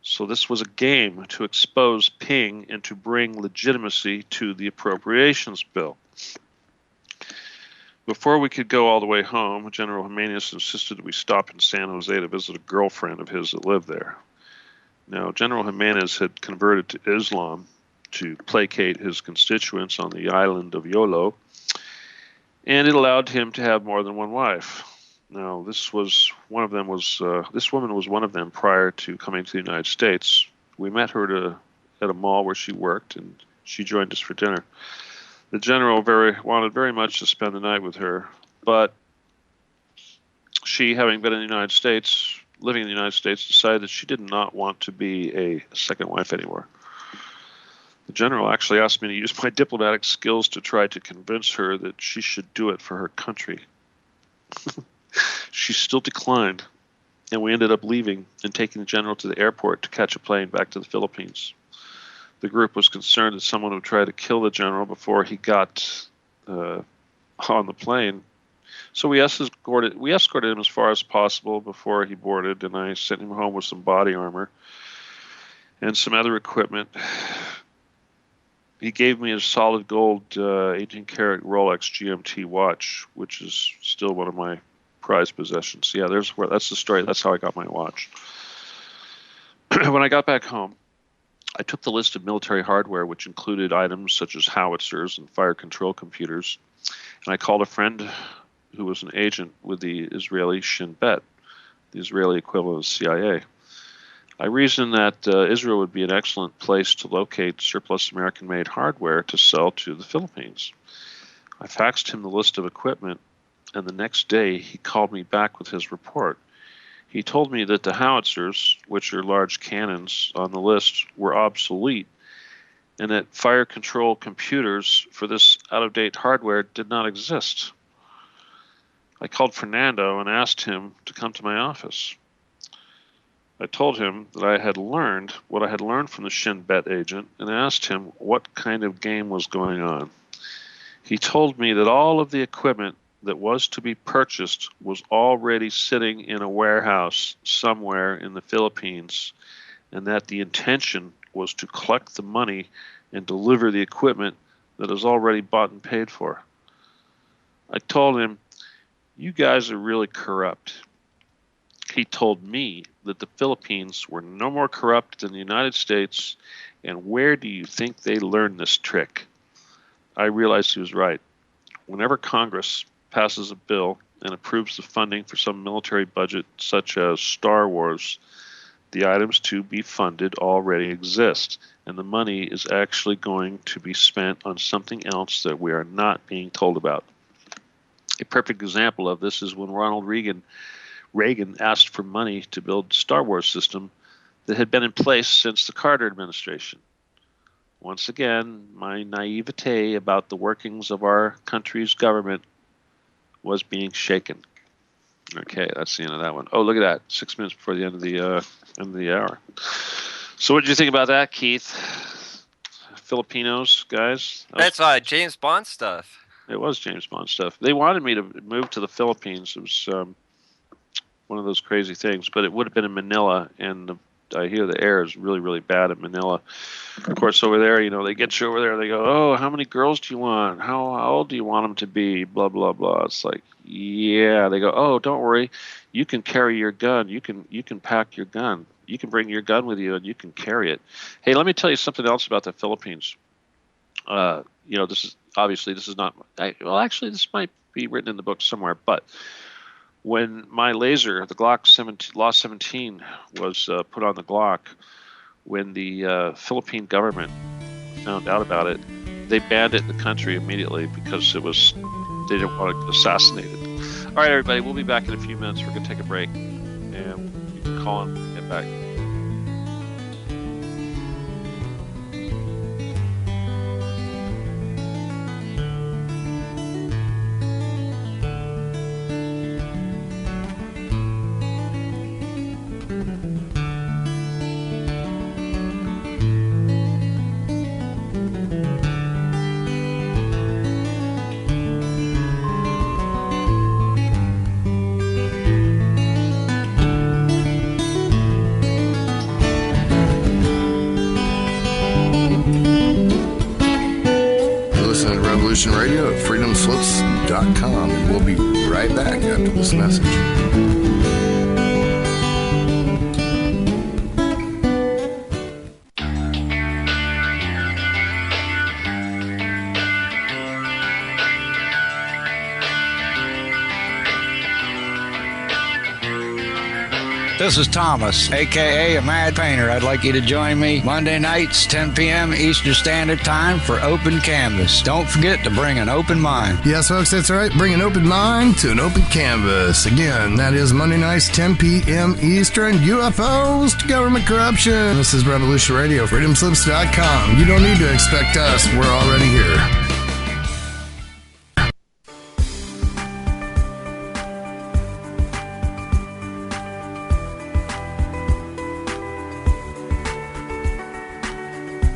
So this was a game to expose Ping and to bring legitimacy to the appropriations bill. Before we could go all the way home, General Jimenez insisted that we stop in San Jose to visit a girlfriend of his that lived there. Now, General Jimenez had converted to Islam to placate his constituents on the island of Yolo, and it allowed him to have more than one wife. Now, this woman was one of them prior to coming to the United States. We met her at a mall where she worked, and she joined us for dinner. The general wanted very much to spend the night with her, but she, having been in the United States, living in the United States, decided that she did not want to be a second wife anymore. The general actually asked me to use my diplomatic skills to try to convince her that she should do it for her country. She still declined, and we ended up leaving and taking the general to the airport to catch a plane back to the Philippines. The group was concerned that someone would try to kill the general before he got on the plane. So we escorted him as far as possible before he boarded, and I sent him home with some body armor and some other equipment. He gave me a solid gold 18-karat Rolex GMT watch, which is still one of my prized possessions. Yeah, that's the story. That's how I got my watch. When I got back home, I took the list of military hardware, which included items such as howitzers and fire control computers, and I called a friend who was an agent with the Israeli Shin Bet, the Israeli equivalent of CIA. I reasoned that Israel would be an excellent place to locate surplus American-made hardware to sell to the Philippines. I faxed him the list of equipment, and the next day he called me back with his report. He told me that the howitzers, which are large cannons on the list, were obsolete, and that fire control computers for this out-of-date hardware did not exist. I called Fernando and asked him to come to my office. I told him that I had learned what I had learned from the Shin Bet agent and asked him what kind of game was going on. He told me that all of the equipment that was to be purchased was already sitting in a warehouse somewhere in the Philippines, and that the intention was to collect the money and deliver the equipment that is already bought and paid for. I told him, "You guys are really corrupt." He told me that the Philippines were no more corrupt than the United States, and where do you think they learned this trick? I realized he was right. Whenever Congress passes a bill and approves the funding for some military budget, such as Star Wars, the items to be funded already exist, and the money is actually going to be spent on something else that we are not being told about. A perfect example of this is when Ronald Reagan asked for money to build the Star Wars system that had been in place since the Carter administration. Once again, my naivete about the workings of our country's government was being shaken. Okay, that's the end of that one. Oh, look at that! 6 minutes before the end of the hour. So, what did you think about that, Keith? Filipinos, guys? That's James Bond stuff. It was James Bond stuff. They wanted me to move to the Philippines. It was one of those crazy things, but it would have been in Manila, and I hear the air is really, really bad in Manila. Of course, over there, they get you over there. They go, "Oh, how many girls do you want? How old do you want them to be? Blah, blah, blah." It's like, yeah. They go, "Oh, don't worry. You can carry your gun. You can pack your gun. You can bring your gun with you, and you can carry it." Hey, let me tell you something else about the Philippines. This is not. Actually, this might be written in the book somewhere, but when my laser, the Glock 17 was put on the Glock, when the Philippine government found out about it, they banned it in the country immediately because they didn't want to assassinate it. All right, everybody, we'll be back in a few minutes. We're going to take a break, and you can call and get back. Radio at freedomslips.com, and we'll be right back after this message. This is Thomas, a.k.a. a Mad Painter. I'd like you to join me Monday nights, 10 p.m. Eastern Standard Time for Open Canvas. Don't forget to bring an open mind. Yes, folks, that's right. Bring an open mind to an open canvas. Again, that is Monday nights, 10 p.m. Eastern. UFOs to government corruption. This is Revolution Radio, freedomslips.com. You don't need to expect us. We're already here.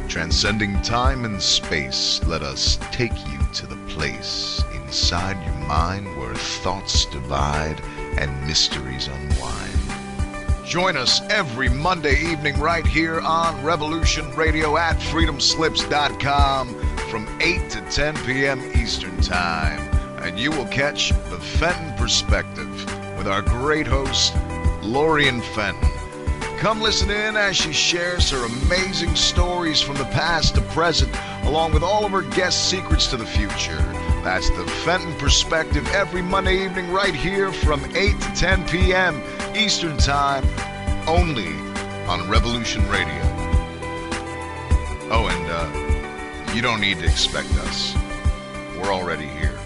Transcending time and space, let us take you to the place inside your mind where thoughts divide and mysteries unwind. Join us every Monday evening right here on Revolution Radio at freedomslips.com from 8 to 10 p.m. Eastern Time. And you will catch the Fenton Perspective with our great host, Lorian Fenton. Come listen in as she shares her amazing stories from the past to present, along with all of her guest secrets to the future. That's the Fenton Perspective every Monday evening right here from 8 to 10 p.m. Eastern Time, only on Revolution Radio. Oh, and you don't need to expect us. We're already here.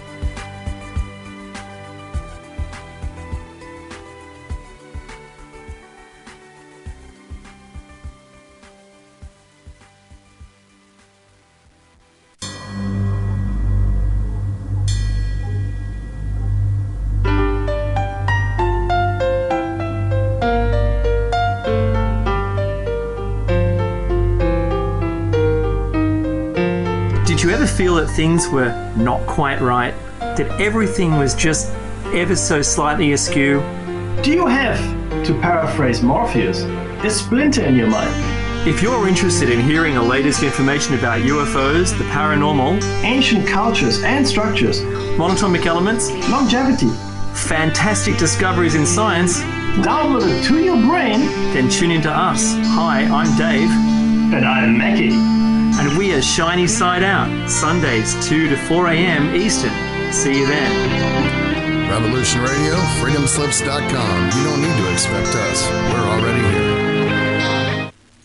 feel that things were not quite right? That everything was just ever so slightly askew? Do you have, to paraphrase Morpheus, a splinter in your mind? If you're interested in hearing the latest information about UFOs, the paranormal, ancient cultures and structures, monatomic elements, longevity, fantastic discoveries in science, downloaded to your brain, then tune into us. Hi, I'm Dave. And I'm Mackie. And we are Shiny Side Out, Sundays 2 to 4 a.m. Eastern. See you then. Revolution Radio, freedomslips.com. You don't need to expect us. We're already here.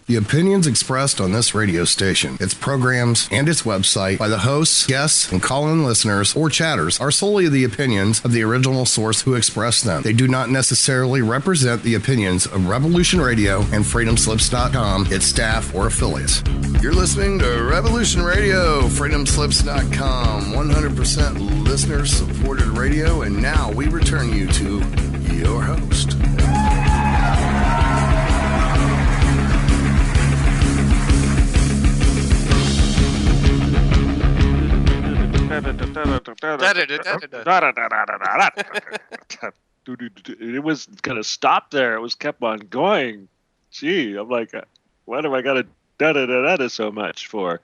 The opinions expressed on this radio station, its programs, and its website by the hosts, guests, and call-in listeners or chatters are solely the opinions of the original source who expressed them. They do not necessarily represent the opinions of Revolution Radio and freedomslips.com, its staff, or affiliates. You're listening to Revolution Radio, freedomslips.com, 100% listener-supported radio, and now we return you to your host. It was gonna stop there. It was kept on going. Gee, I'm like, what have I got to da so much for?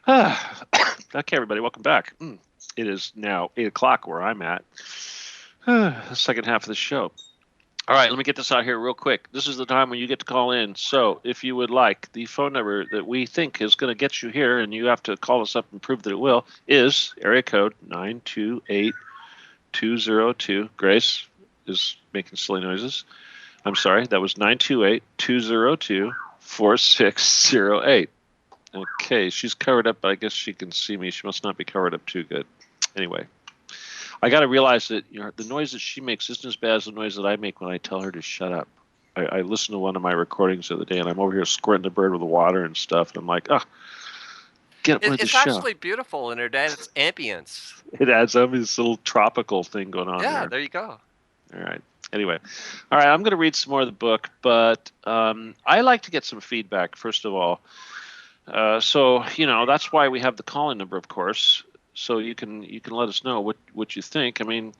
Okay, everybody, welcome back. It is now 8:00 where I'm at. The second half of the show. All right, let me get this out here real quick. This is the time when you get to call in. So if you would like, the phone number that we think is going to get you here, and you have to call us up and prove that it will, is area code 928-202. Grace is making silly noises. I'm sorry, that was 928-202-4608. Okay, she's covered up, but I guess she can see me. She must not be covered up too good. Anyway. I got to realize that the noise that she makes isn't as bad as the noise that I make when I tell her to shut up. I listened to one of my recordings the other day, and I'm over here squirting the bird with the water and stuff, and I'm like, get with the show. It's actually beautiful in her dad. It's ambience. It adds up this little tropical thing going on. Yeah, there you go. All right. Anyway, all right, I'm going to read some more of the book, but I like to get some feedback, first of all. So, that's why we have the call-in number, of course. So you can let us know what you think. I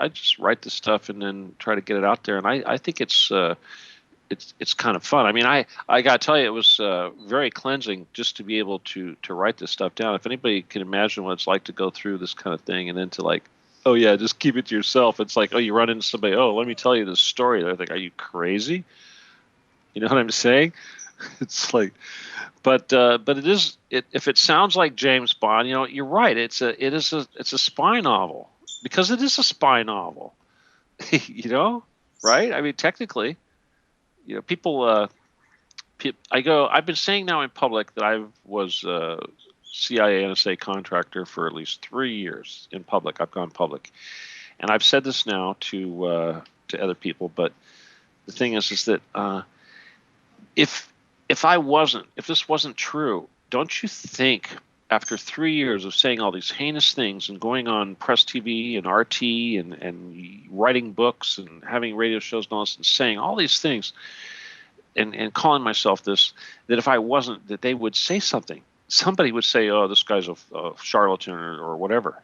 just write this stuff and then try to get it out there, and I think it's kind of fun. I gotta tell you, it was very cleansing just to be able to write this stuff down. If anybody can imagine what it's like to go through this kind of thing, and then to like, oh yeah, just keep it to yourself. It's like, oh, you run into somebody, oh, let me tell you this story. They're like, are you crazy? You know what I'm saying? It's like. But it is if it sounds like James Bond, you're right. It's a spy novel, because it is a spy novel, right? Technically, people. I've been saying now in public that I was a CIA NSA contractor for at least 3 years in public. I've gone public, and I've said this now to other people. But the thing is that if this wasn't true, don't you think after 3 years of saying all these heinous things and going on Press TV and RT and writing books and having radio shows and all this and saying all these things and calling myself this, that if I wasn't, that they would say something. Somebody would say, oh, this guy's a charlatan or whatever.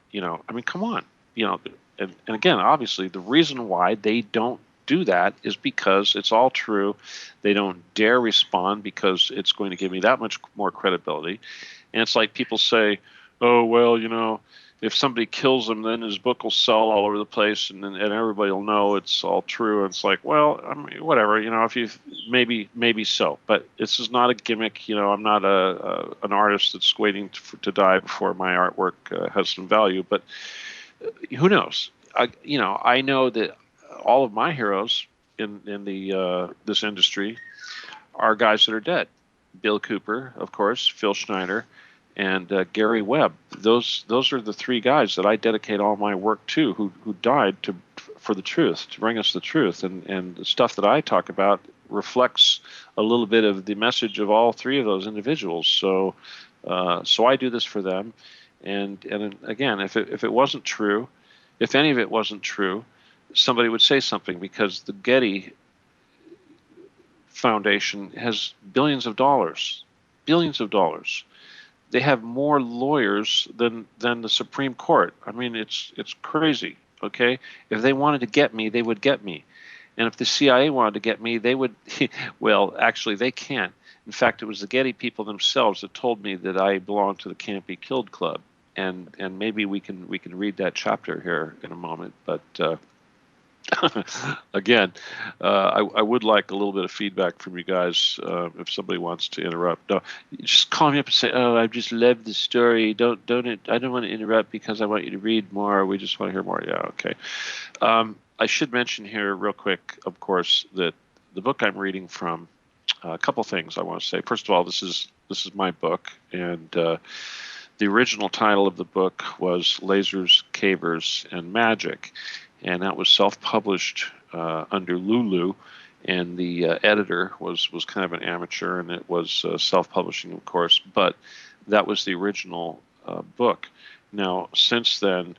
Come on. And again, obviously, the reason why they don't do that is because it's all true. They don't dare respond because it's going to give me that much more credibility. And it's like people say, oh, well, if somebody kills him, then his book will sell all over the place and everybody will know it's all true. And it's like, well, whatever, if you maybe so, but this is not a gimmick. I'm not an artist that's waiting to die before my artwork has some value, but who knows? I know that all of my heroes in this industry are guys that are dead. Bill Cooper, of course, Phil Schneider, and Gary Webb. Those are the three guys that I dedicate all my work to, who died for the truth, to bring us the truth. And the stuff that I talk about reflects a little bit of the message of all three of those individuals. So I do this for them. And again, if it wasn't true, if any of it wasn't true, somebody would say something, because the Getty Foundation has billions of dollars they have more lawyers than the Supreme Court. I mean, it's crazy. Okay, if they wanted to get me, they would get me, and if the CIA wanted to get me, they would. Well, actually, they can't. In fact, it was the Getty people themselves that told me that I belong to the Can't Be Killed Club, and maybe we can read that chapter here in a moment, but. Again, I would like a little bit of feedback from you guys if somebody wants to interrupt. No, just call me up and say, "Oh, I just love the story. Don't I don't want to interrupt because I want you to read more. We just want to hear more." Yeah, okay. I should mention here real quick, of course, that the book I'm reading from. A couple things I want to say. First of all, this is my book, and the original title of the book was Lasers, Cavers, and Magic. And that was self-published under Lulu, and the editor was kind of an amateur, and it was self-publishing, of course, but that was the original book. Now, since then,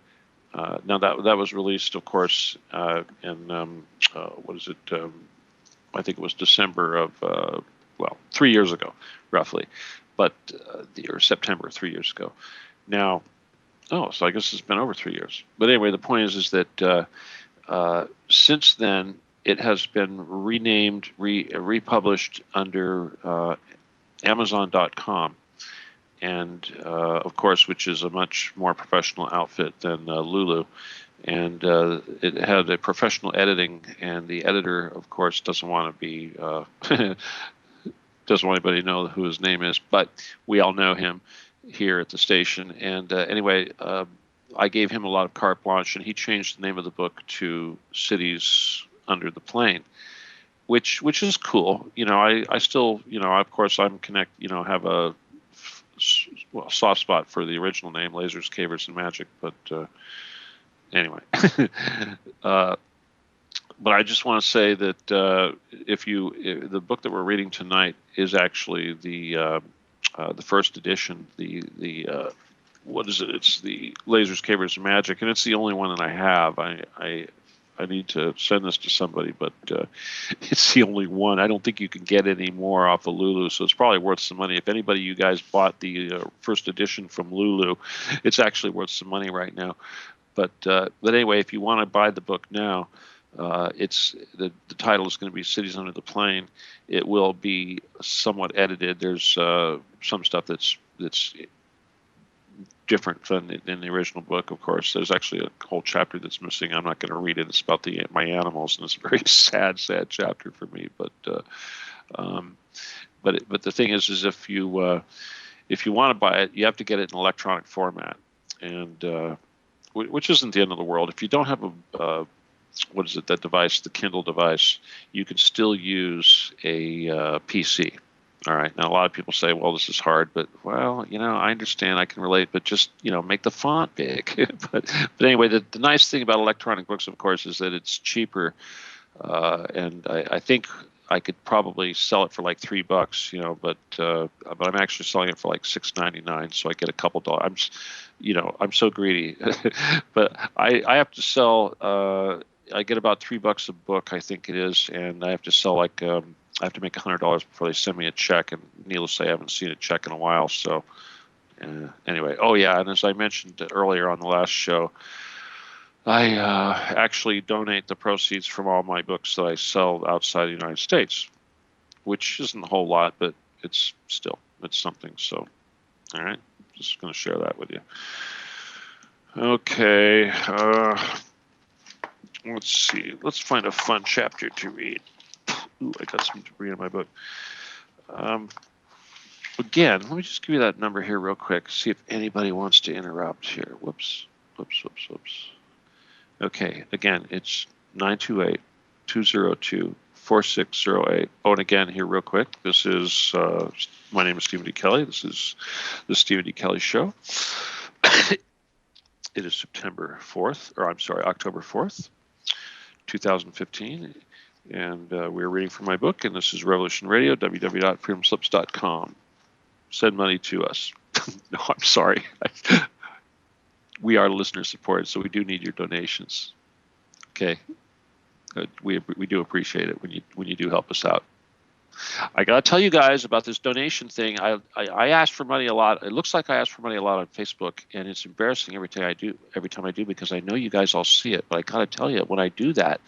now that was released, of course, in what is it? I think it was December of 3 years ago, roughly, but or September 3 years ago. Now. Oh, so I guess it's been over 3 years. But anyway, the point is that since then, it has been renamed, republished under Amazon.com, and of course, which is a much more professional outfit than Lulu. And it had a professional editing, and the editor, of course, doesn't want to be doesn't want anybody to know who his name is, but we all know him here at the station. And anyway, I gave him a lot of carte blanche, and he changed the name of the book to Cities Under the Plane, which is cool. You know, I still, you know, of course I'm have a soft spot for the original name, Lasers, Cavers, and Magic. But anyway, but I just want to say that the book that we're reading tonight is actually the first edition, what is it? It's the Lasers, Cavers, and Magic, and it's the only one that I have. I need to send this to somebody, but it's the only one. I don't think you can get any more off of Lulu, so it's probably worth some money. If anybody you guys bought the first edition from Lulu, it's actually worth some money right now. But anyway, if you want to buy the book now, it's the title is going to be Cities Under the Plane. It will be somewhat edited. There's some stuff that's different than in the original book, of course. There's actually a whole chapter that's missing. I'm not going to read it. It's about my animals, and it's a very sad chapter for me. But the thing is if you want to buy it, you have to get it in electronic format, and which isn't the end of the world. If you don't have that device, the Kindle device, you can still use a PC. All right. Now, a lot of people say, well, this is hard, but, well, I understand. I can relate, but just, make the font big. but anyway, the nice thing about electronic books, of course, is that it's cheaper. And I think I could probably sell it for like $3, but I'm actually selling it for like $6.99. So I get a couple dollars. I'm so greedy, but I have to sell, I get about $3 a book, I think it is. And I have to sell I have to make $100 before they send me a check, and needless to say, I haven't seen a check in a while. So anyway, oh yeah, and as I mentioned earlier on the last show, I actually donate the proceeds from all my books that I sell outside the United States, which isn't a whole lot, but it's something. So, all right, just going to share that with you. Okay, let's see. Let's find a fun chapter to read. Ooh, I got some debris in my book. Again, let me just give you that number here real quick. See if anybody wants to interrupt here. Whoops. Okay, again, it's 928-202-4608. Oh, and again, here real quick, this is, my name is Stephen D. Kelley. This is the Stephen D. Kelley Show. It is October 4th, 2015. And we're reading from my book, and this is Revolution Radio, www.freedomslips.com. Send money to us. No, I'm sorry. We are listener supported, so we do need your donations. Okay, we do appreciate it when you do help us out. I got to tell you guys about this donation thing. I ask for money a lot. It looks like I ask for money a lot on Facebook, and it's embarrassing every time I do because I know you guys all see it. But I got to tell you, when I do that,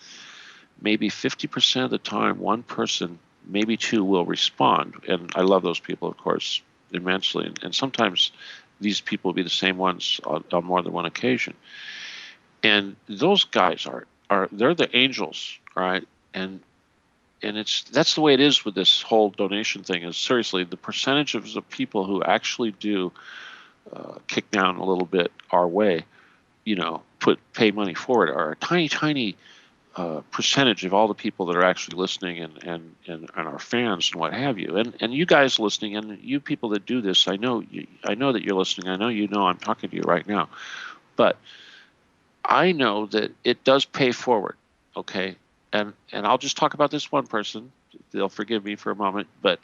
maybe 50% of the time, one person, maybe two, will respond. And I love those people, of course, immensely. And sometimes these people will be the same ones on more than one occasion. And those guys they're the angels, all right? And that's the way it is with this whole donation thing. Is seriously, the percentage of the people who actually do kick down a little bit our way, pay money forward, are a tiny percentage of all the people that are actually listening and are fans and what have you. And you guys listening, and you people that do this, I know that you're listening. I know I'm talking to you right now, but I know that it does pay forward. Okay. And I'll just talk about this one person. They'll forgive me for a moment, but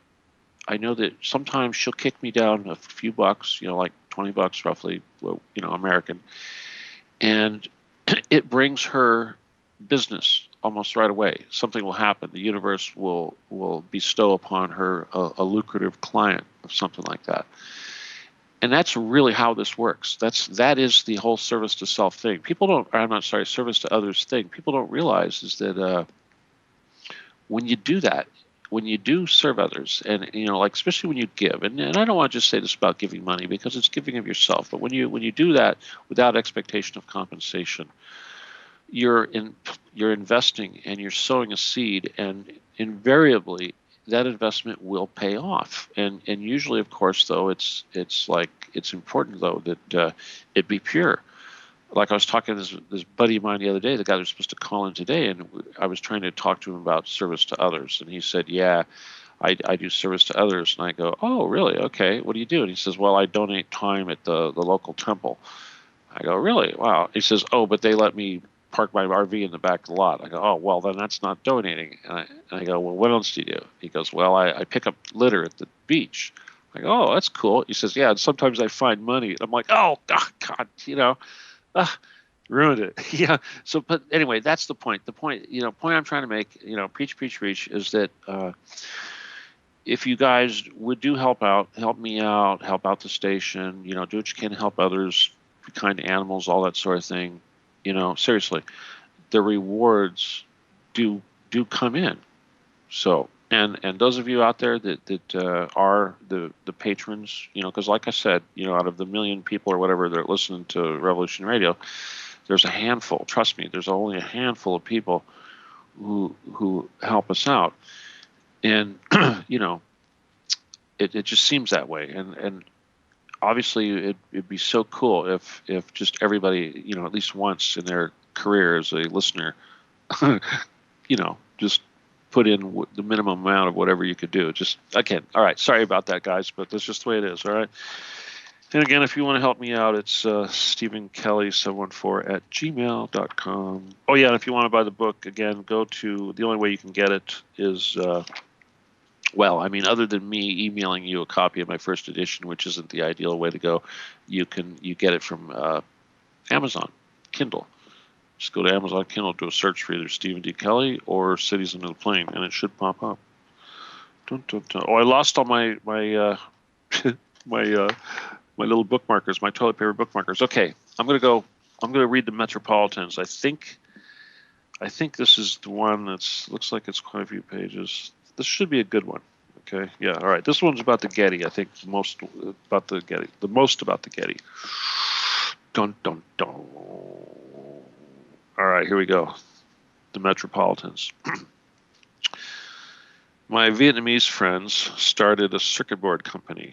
I know that sometimes she'll kick me down a few bucks, like $20 roughly, American, and it brings her business almost right away. Something will happen. The universe will bestow upon her a lucrative client of something like that. And that's really how this works. That is the whole service to self thing. Service to others thing. People don't realize is that when you do that, when you do serve others, and especially when you give, and I don't want to just say this about giving money because it's giving of yourself, but when you do that without expectation of compensation, you're investing and you're sowing a seed, and invariably that investment will pay off. And usually, of course, though, it's important though that it be pure. Like I was talking to this buddy of mine the other day, the guy that was supposed to call in today, and I was trying to talk to him about service to others, and he said, "Yeah, I do service to others." And I go, "Oh, really? Okay. What do you do?" And he says, "Well, I donate time at the local temple." I go, "Really? Wow." He says, "Oh, but they let me park my RV in the back of the lot." I go, "Oh, well, then that's not donating." And I go, "Well, what else do you do?" He goes, "Well, I pick up litter at the beach." I go, "Oh, that's cool." He says, "Yeah, and sometimes I find money." And I'm like, "Oh, God, ruined it." Yeah. So, but anyway, that's the point. The point I'm trying to make, preach, is that if you guys would do help me out, help out the station, do what you can to help others, be kind to animals, all that sort of thing. Seriously, the rewards do come in. So, and those of you out there that are the patrons, because like I said, out of the million people or whatever that are listening to Revolution Radio, there's a handful. Trust me, there's only a handful of people who help us out, and it just seems that way. And obviously, it'd be so cool if just everybody, at least once in their career as a listener, just put in the minimum amount of whatever you could do. Just, again, all right, sorry about that, guys, but that's just the way it is, all right? And again, if you want to help me out, it's Stephen Kelley 714@gmail.com. Oh, yeah, and if you want to buy the book, again, the only way you can get it is... other than me emailing you a copy of my first edition, which isn't the ideal way to go, you get it from Amazon Kindle. Just go to Amazon Kindle, do a search for either Stephen D. Kelley or Cities Under the Plane, and it should pop up. Dun, dun, dun. Oh, I lost all my my little bookmarkers, my toilet paper bookmarkers. Okay, I'm gonna read the Metropolitans. I think this is the one looks like it's quite a few pages. This should be a good one. Okay, yeah, all right. This one's about the Getty. I think the most about the Getty. Dun, dun, dun. All right, here we go. The Metropolitans. My Vietnamese friends started a circuit board company.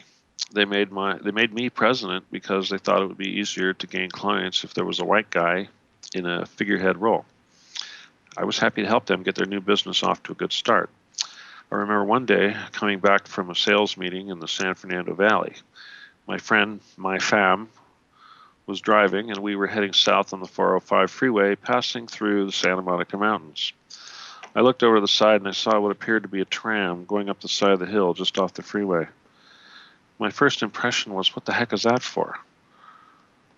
They made me president because they thought it would be easier to gain clients if there was a white guy in a figurehead role. I was happy to help them get their new business off to a good start. I remember one day coming back from a sales meeting in the San Fernando Valley. My friend, my fam, was driving, and we were heading south on the 405 freeway, passing through the Santa Monica Mountains. I looked over the side, and I saw what appeared to be a tram going up the side of the hill just off the freeway. My first impression was, what the heck is that for?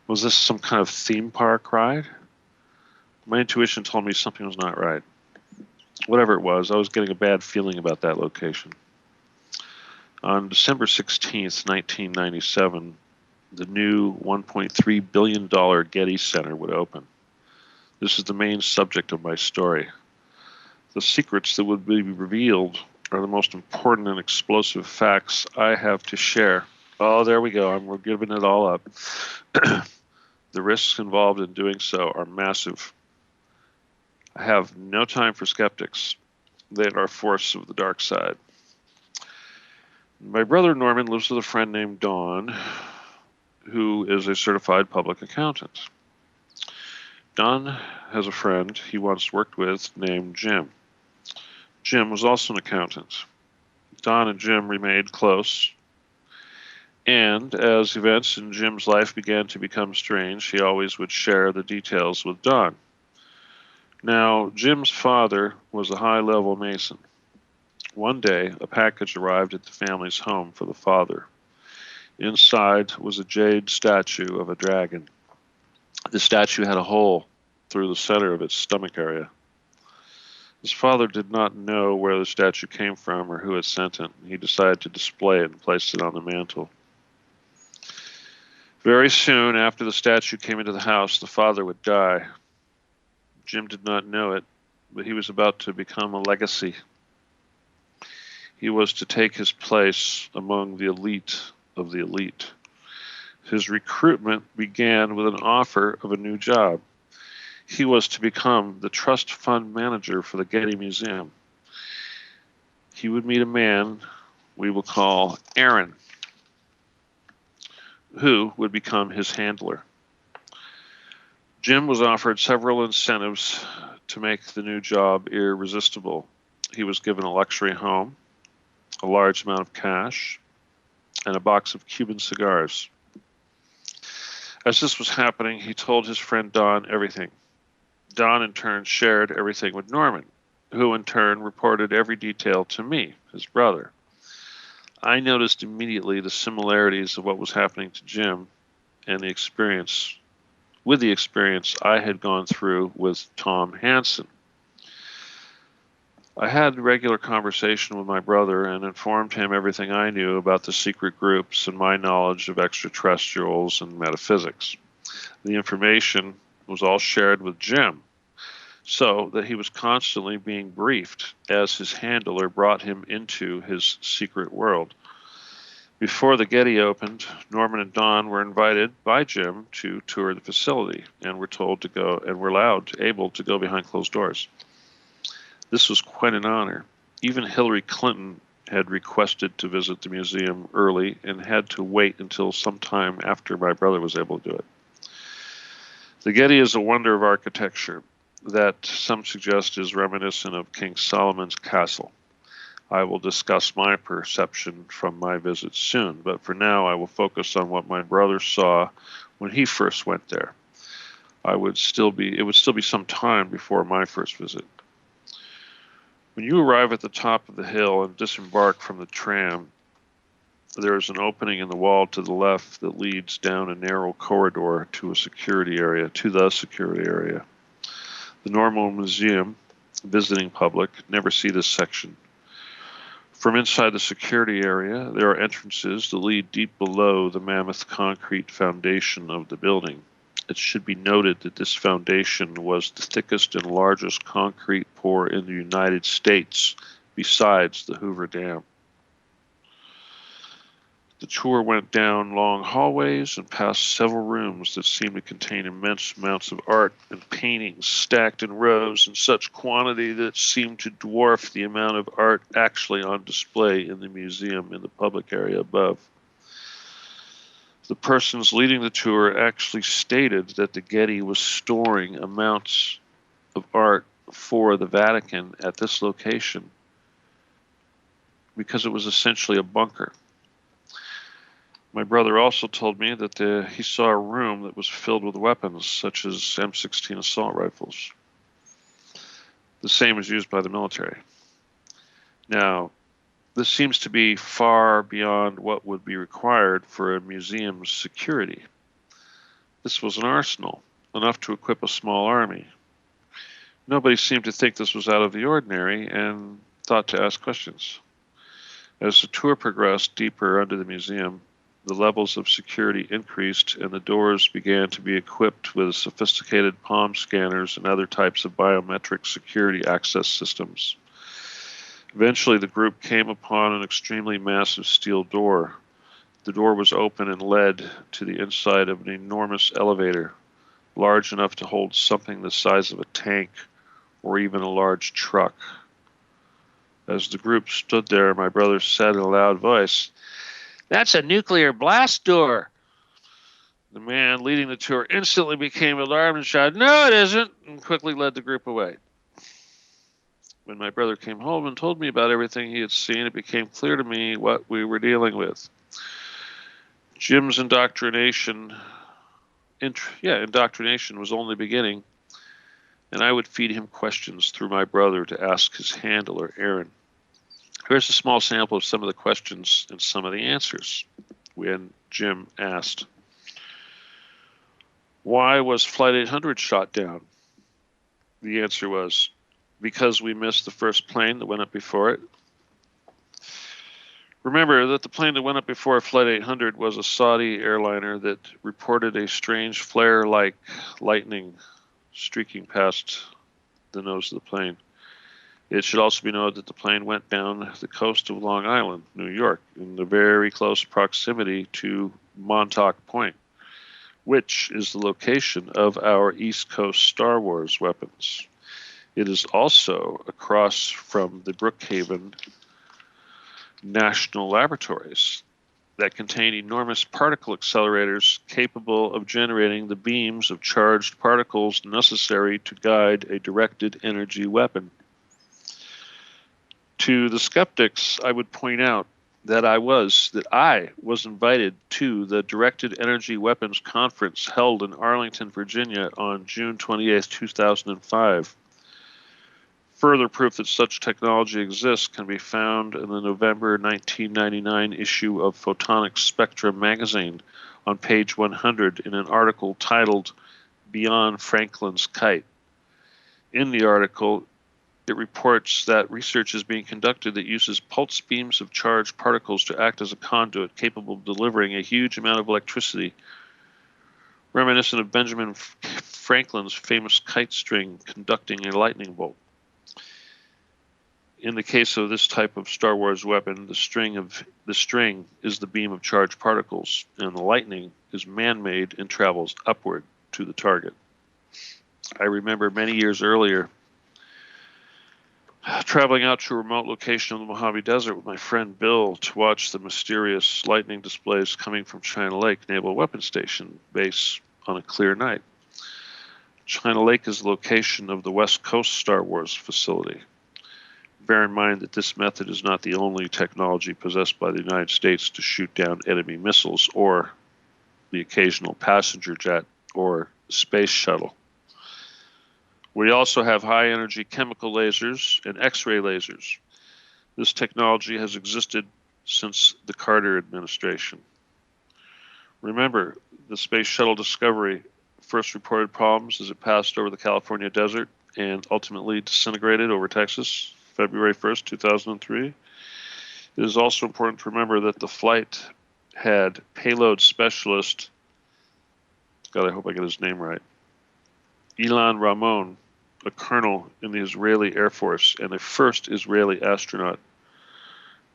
Was this some kind of theme park ride? My intuition told me something was not right. Whatever it was, I was getting a bad feeling about that location. On December 16th, 1997, the new $1.3 billion Getty Center would open. This is the main subject of my story. The secrets that would be revealed are the most important and explosive facts I have to share. Oh, there we go. We're giving it all up. The risks involved in doing so are massive. I have no time for skeptics. They are a force of the dark side. My brother Norman lives with a friend named Don, who is a certified public accountant. Don has a friend he once worked with named Jim. Jim was also an accountant. Don and Jim remained close, and as events in Jim's life began to become strange, he always would share the details with Don. Now, Jim's father was a high-level Mason. One day, a package arrived at the family's home for the father. Inside was a jade statue of a dragon. The statue had a hole through the center of its stomach area. His father did not know where the statue came from or who had sent it. He decided to display it and place it on the mantle. Very soon after the statue came into the house, the father would die. Jim did not know it, but he was about to become a legacy. He was to take his place among the elite of the elite. His recruitment began with an offer of a new job. He was to become the trust fund manager for the Getty Museum. He would meet a man we will call Aaron, who would become his handler. Jim was offered several incentives to make the new job irresistible. He was given a luxury home, a large amount of cash, and a box of Cuban cigars. As this was happening, he told his friend Don everything. Don, in turn, shared everything with Norman, who in turn reported every detail to me, his brother. I noticed immediately the similarities of what was happening to Jim and the experience I had gone through with Tom Hansen. I had regular conversation with my brother and informed him everything I knew about the secret groups and my knowledge of extraterrestrials and metaphysics. The information was all shared with Jim, so that he was constantly being briefed as his handler brought him into his secret world. Before the Getty opened, Norman and Don were invited by Jim to tour the facility and were able to go behind closed doors. This was quite an honor. Even Hillary Clinton had requested to visit the museum early and had to wait until sometime after my brother was able to do it. The Getty is a wonder of architecture that some suggest is reminiscent of King Solomon's castle. I will discuss my perception from my visit soon, but for now I will focus on what my brother saw when he first went there. It would still be some time before my first visit. When you arrive at the top of the hill and disembark from the tram, there is an opening in the wall to the left that leads down a narrow corridor to the security area. The normal museum visiting public never see this section. From inside the security area, there are entrances that lead deep below the mammoth concrete foundation of the building. It should be noted that this foundation was the thickest and largest concrete pour in the United States, besides the Hoover Dam. The tour went down long hallways and past several rooms that seemed to contain immense amounts of art and paintings stacked in rows in such quantity that it seemed to dwarf the amount of art actually on display in the museum in the public area above. The persons leading the tour actually stated that the Getty was storing amounts of art for the Vatican at this location because it was essentially a bunker. My brother also told me that he saw a room that was filled with weapons, such as M16 assault rifles. The same was used by the military. Now, this seems to be far beyond what would be required for a museum's security. This was an arsenal, enough to equip a small army. Nobody seemed to think this was out of the ordinary and thought to ask questions. As the tour progressed deeper under the museum, the levels of security increased and the doors began to be equipped with sophisticated palm scanners and other types of biometric security access systems. Eventually, the group came upon an extremely massive steel door. The door was open and led to the inside of an enormous elevator, large enough to hold something the size of a tank or even a large truck. As the group stood there, my brother said in a loud voice, "That's a nuclear blast door." The man leading the tour instantly became alarmed and shouted, "No, it isn't," and quickly led the group away. When my brother came home and told me about everything he had seen, it became clear to me what we were dealing with. Jim's indoctrination was only beginning, and I would feed him questions through my brother to ask his handler, Aaron. Here's a small sample of some of the questions and some of the answers. When Jim asked, "Why was Flight 800 shot down?" The answer was, "Because we missed the first plane that went up before it." Remember that the plane that went up before Flight 800 was a Saudi airliner that reported a strange flare-like lightning streaking past the nose of the plane. It should also be noted that the plane went down the coast of Long Island, New York, in the very close proximity to Montauk Point, which is the location of our East Coast Star Wars weapons. It is also across from the Brookhaven National Laboratories that contain enormous particle accelerators capable of generating the beams of charged particles necessary to guide a directed energy weapon. To the skeptics, I would point out that I was invited to the Directed Energy Weapons Conference held in Arlington, Virginia on June 28, 2005. Further proof that such technology exists can be found in the November 1999 issue of Photonic Spectrum magazine on page 100 in an article titled "Beyond Franklin's Kite." In the article, it reports that research is being conducted that uses pulse beams of charged particles to act as a conduit capable of delivering a huge amount of electricity, reminiscent of Benjamin Franklin's famous kite string conducting a lightning bolt. In the case of this type of Star Wars weapon, the string is the beam of charged particles, and the lightning is man-made and travels upward to the target. I remember many years earlier traveling out to a remote location of the Mojave Desert with my friend Bill to watch the mysterious lightning displays coming from China Lake Naval Weapons Station base on a clear night. China Lake is the location of the West Coast Star Wars facility. Bear in mind that this method is not the only technology possessed by the United States to shoot down enemy missiles or the occasional passenger jet or space shuttle. We also have high-energy chemical lasers and X-ray lasers. This technology has existed since the Carter administration. Remember, the Space Shuttle Discovery first reported problems as it passed over the California desert and ultimately disintegrated over Texas, February 1st, 2003. It is also important to remember that the flight had payload specialist, God, I hope I get his name right, Ilan Ramon, a colonel in the Israeli Air Force and a first Israeli astronaut.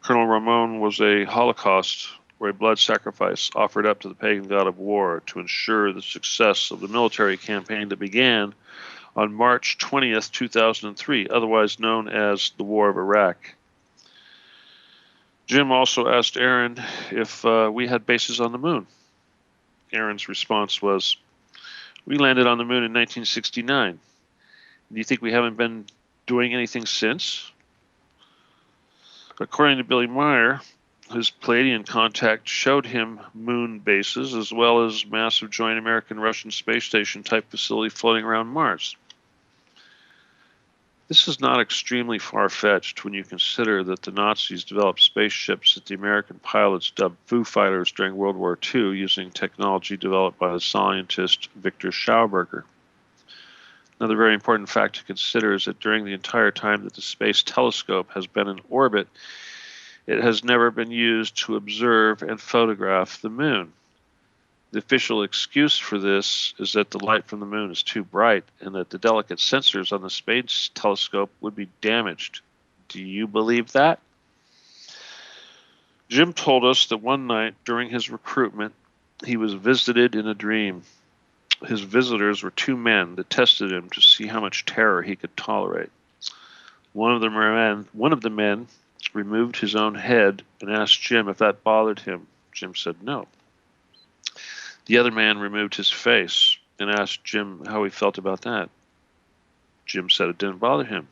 Colonel Ramon was a Holocaust or a blood sacrifice offered up to the pagan god of war to ensure the success of the military campaign that began on March 20th, 2003, otherwise known as the War of Iraq. Jim also asked Aaron if we had bases on the moon. Aaron's response was, "We landed on the moon in 1969. Do you think we haven't been doing anything since?" According to Billy Meyer, his Palladian contact showed him moon bases as well as massive joint American-Russian space station type facility floating around Mars. This is not extremely far-fetched when you consider that the Nazis developed spaceships that the American pilots dubbed Foo Fighters during World War II using technology developed by the scientist Victor Schauberger. Another very important fact to consider is that during the entire time that the Space Telescope has been in orbit, It has never been used to observe and photograph the moon. The official excuse for this is that the light from the moon is too bright and that the delicate sensors on the space telescope would be damaged. Do you believe that? Jim told us that one night during his recruitment, he was visited in a dream. His visitors were two men that tested him to see how much terror he could tolerate. One of the men removed his own head and asked Jim if that bothered him. Jim said no. The other man removed his face and asked Jim how he felt about that. Jim said it didn't bother him.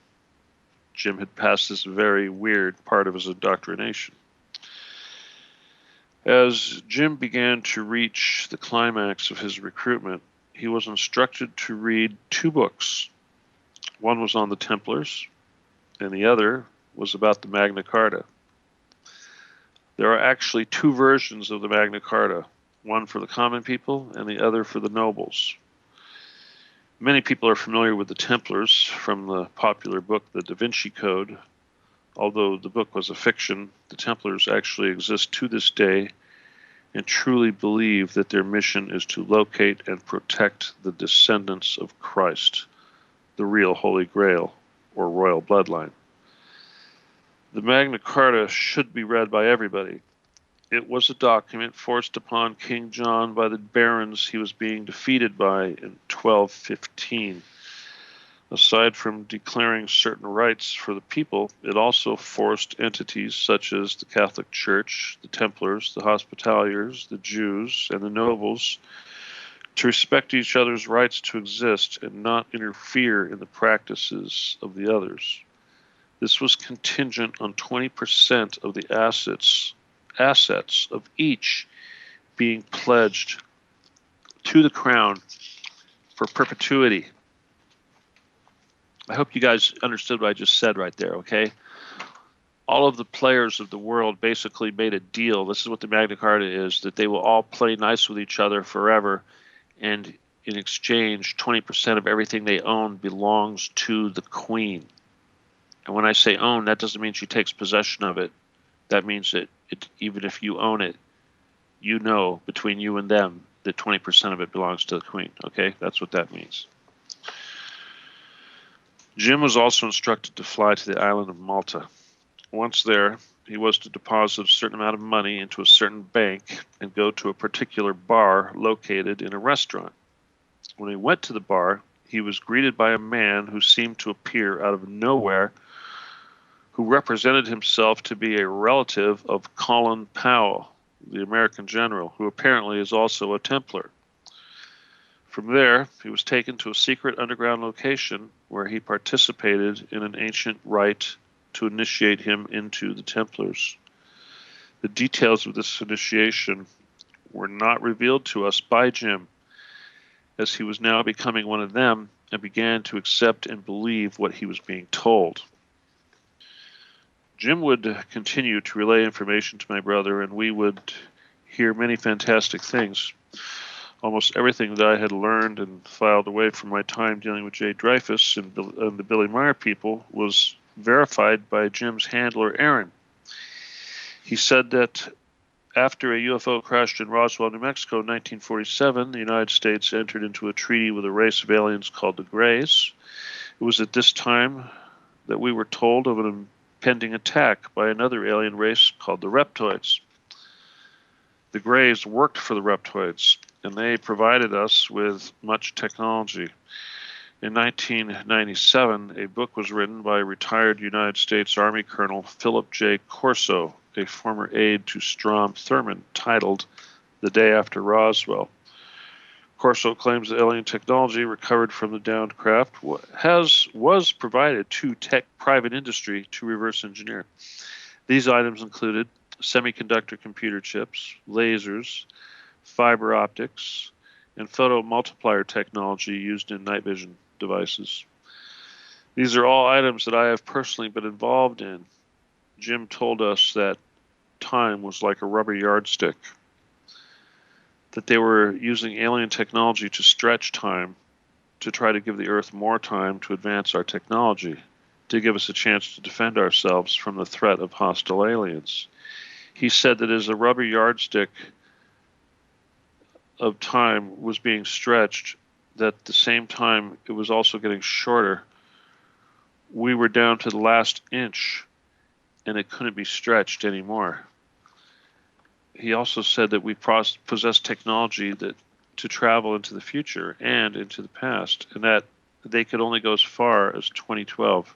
Jim had passed this very weird part of his indoctrination. As Jim began to reach the climax of his recruitment, he was instructed to read two books. One was on the Templars, and the other was about the Magna Carta. There are actually two versions of the Magna Carta, one for the common people and the other for the nobles. Many people are familiar with the Templars from the popular book, The Da Vinci Code. Although the book was a fiction, the Templars actually exist to this day and truly believe that their mission is to locate and protect the descendants of Christ, the real Holy Grail, or royal bloodline. The Magna Carta should be read by everybody. It was a document forced upon King John by the barons he was being defeated by in 1215. Aside from declaring certain rights for the people, it also forced entities such as the Catholic Church, the Templars, the Hospitallers, the Jews, and the nobles to respect each other's rights to exist and not interfere in the practices of the others. This was contingent on 20% of the assets of each being pledged to the crown for perpetuity. I hope you guys understood what I just said right there, okay? All of the players of the world basically made a deal. This is what the Magna Carta is, that they will all play nice with each other forever, and in exchange, 20% of everything they own belongs to the Queen. And when I say own, that doesn't mean she takes possession of it. That means that even if you own it, you know between you and them that 20% of it belongs to the Queen. Okay, that's what that means. Jim was also instructed to fly to the island of Malta. Once there, he was to deposit a certain amount of money into a certain bank and go to a particular bar located in a restaurant. When he went to the bar, he was greeted by a man who seemed to appear out of nowhere, who represented himself to be a relative of Colin Powell, the American general, who apparently is also a Templar. From there, he was taken to a secret underground location where he participated in an ancient rite to initiate him into the Templars. The details of this initiation were not revealed to us by Jim, as he was now becoming one of them and began to accept and believe what he was being told. Jim would continue to relay information to my brother, and we would hear many fantastic things. Almost everything that I had learned and filed away from my time dealing with Jay Dreyfus and the Billy Meyer people was verified by Jim's handler, Aaron. He said that after a UFO crashed in Roswell, New Mexico in 1947, the United States entered into a treaty with a race of aliens called the Greys. It was at this time that we were told of an impending attack by another alien race called the Reptoids. The Greys worked for the Reptoids, and they provided us with much technology. In 1997, a book was written by retired United States Army Colonel Philip J. Corso, a former aide to Strom Thurmond, titled The Day After Roswell. Corso claims that alien technology recovered from the downed craft was provided to private industry to reverse engineer. These items included semiconductor computer chips, lasers, fiber optics, and photomultiplier technology used in night vision devices. These are all items that I have personally been involved in. Jim told us that time was like a rubber yardstick, that they were using alien technology to stretch time, to try to give the Earth more time to advance our technology. to give us a chance to defend ourselves from the threat of hostile aliens. He said that as a rubber yardstick of time was being stretched, that at the same time it was also getting shorter. We were down to the last inch, and it couldn't be stretched anymore. He also said that we possess technology that to travel into the future and into the past, and that they could only go as far as 2012.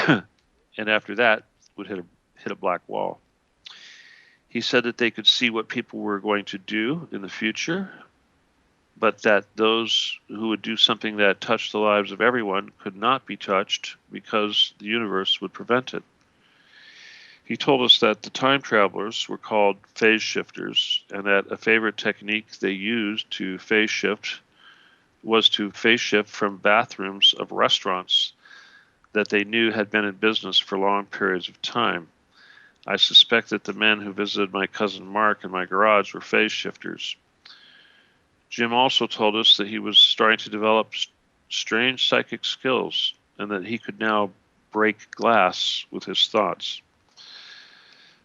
And after that would hit a black wall. He said that they could see what people were going to do in the future, but that those who would do something that touched the lives of everyone could not be touched because the universe would prevent it. He told us that the time travelers were called phase shifters, and that a favorite technique they used to phase shift was to phase shift from bathrooms of restaurants that they knew had been in business for long periods of time. I suspect that the men who visited my cousin Mark in my garage were phase shifters. Jim also told us that he was starting to develop strange psychic skills and that he could now break glass with his thoughts.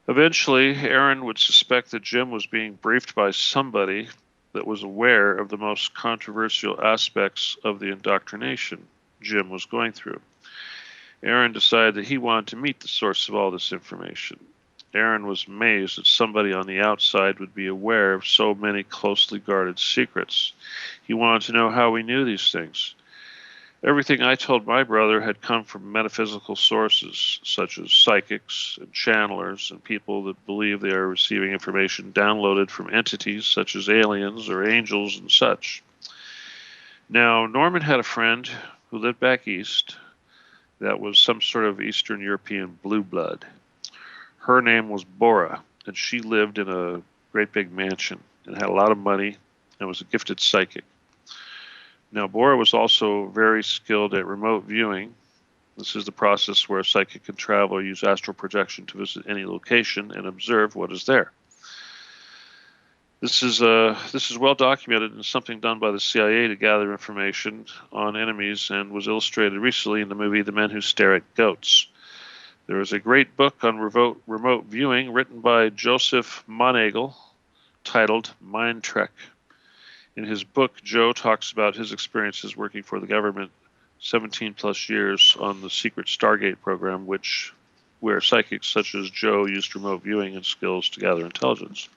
Eventually, Aaron would suspect that Jim was being briefed by somebody that was aware of the most controversial aspects of the indoctrination Jim was going through. Aaron decided that he wanted to meet the source of all this information. Aaron was amazed that somebody on the outside would be aware of so many closely guarded secrets. He wanted to know how we knew these things. Everything I told my brother had come from metaphysical sources, such as psychics and channelers and people that believe they are receiving information downloaded from entities such as aliens or angels and such. Now, Norman had a friend who lived back east that was some sort of Eastern European blue blood. Her name was Bora, and she lived in a great big mansion and had a lot of money and was a gifted psychic. Now, Bora was also very skilled at remote viewing. This is the process where a psychic can travel or use astral projection to visit any location and observe what is there. This is well documented and something done by the CIA to gather information on enemies and was illustrated recently in the movie The Men Who Stare at Goats. There is a great book on remote viewing written by Joseph Monagel titled Mind Trek. In his book, Joe talks about his experiences working for the government 17 plus years on the secret Stargate program, where psychics such as Joe used remote viewing and skills to gather intelligence.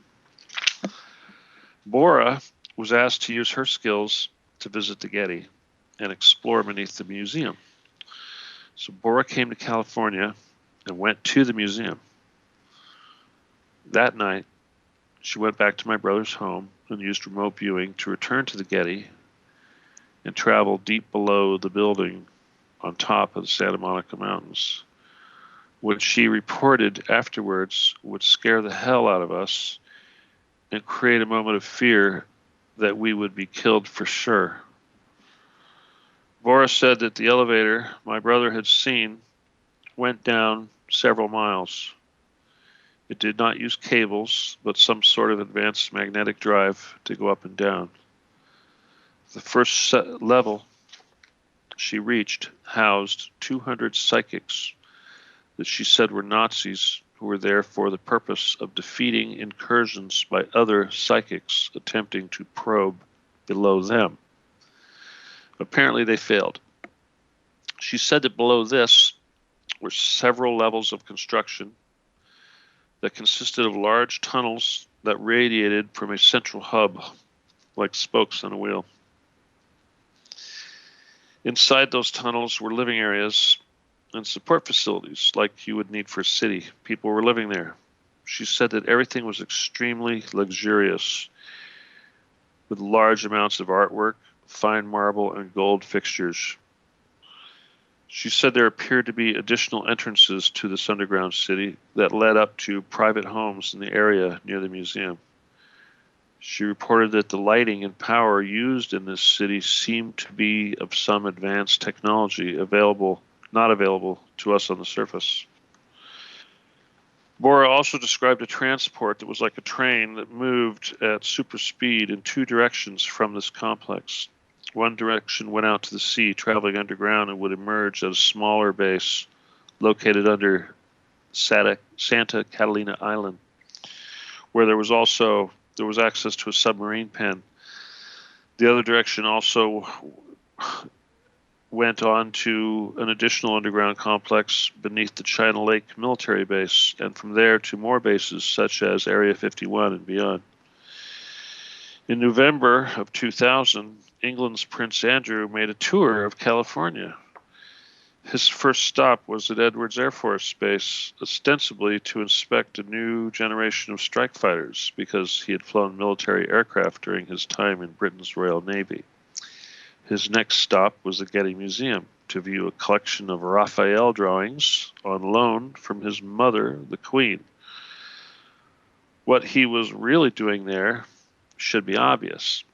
Bora was asked to use her skills to visit the Getty and explore beneath the museum. So Bora came to California and went to the museum. That night, she went back to my brother's home and used remote viewing to return to the Getty and travel deep below the building on top of the Santa Monica Mountains, which she reported afterwards would scare the hell out of us and create a moment of fear that we would be killed for sure. Boris said that the elevator my brother had seen went down several miles. It did not use cables, but some sort of advanced magnetic drive to go up and down. The first level she reached housed 200 psychics that she said were Nazis who were there for the purpose of defeating incursions by other psychics attempting to probe below them. Apparently they failed. She said that below this were several levels of construction that consisted of large tunnels that radiated from a central hub, like spokes on a wheel. Inside those tunnels were living areas and support facilities like you would need for a city. People were living there. She said that everything was extremely luxurious, with large amounts of artwork, fine marble, and gold fixtures. She said there appeared to be additional entrances to this underground city that led up to private homes in the area near the museum. She reported that the lighting and power used in this city seemed to be of some advanced technology not available to us on the surface. Bora also described a transport that was like a train that moved at super speed in two directions from this complex. One direction went out to the sea, traveling underground, and would emerge at a smaller base located under Santa Catalina Island, where there was access to a submarine pen. The other direction also went on to an additional underground complex beneath the China Lake military base, and from there to more bases such as Area 51 and beyond. In November of 2000, England's Prince Andrew made a tour of California. His first stop was at Edwards Air Force Base, ostensibly to inspect a new generation of strike fighters, because he had flown military aircraft during his time in Britain's Royal Navy. His next stop was the Getty Museum to view a collection of Raphael drawings on loan from his mother, the Queen. What he was really doing there should be obvious.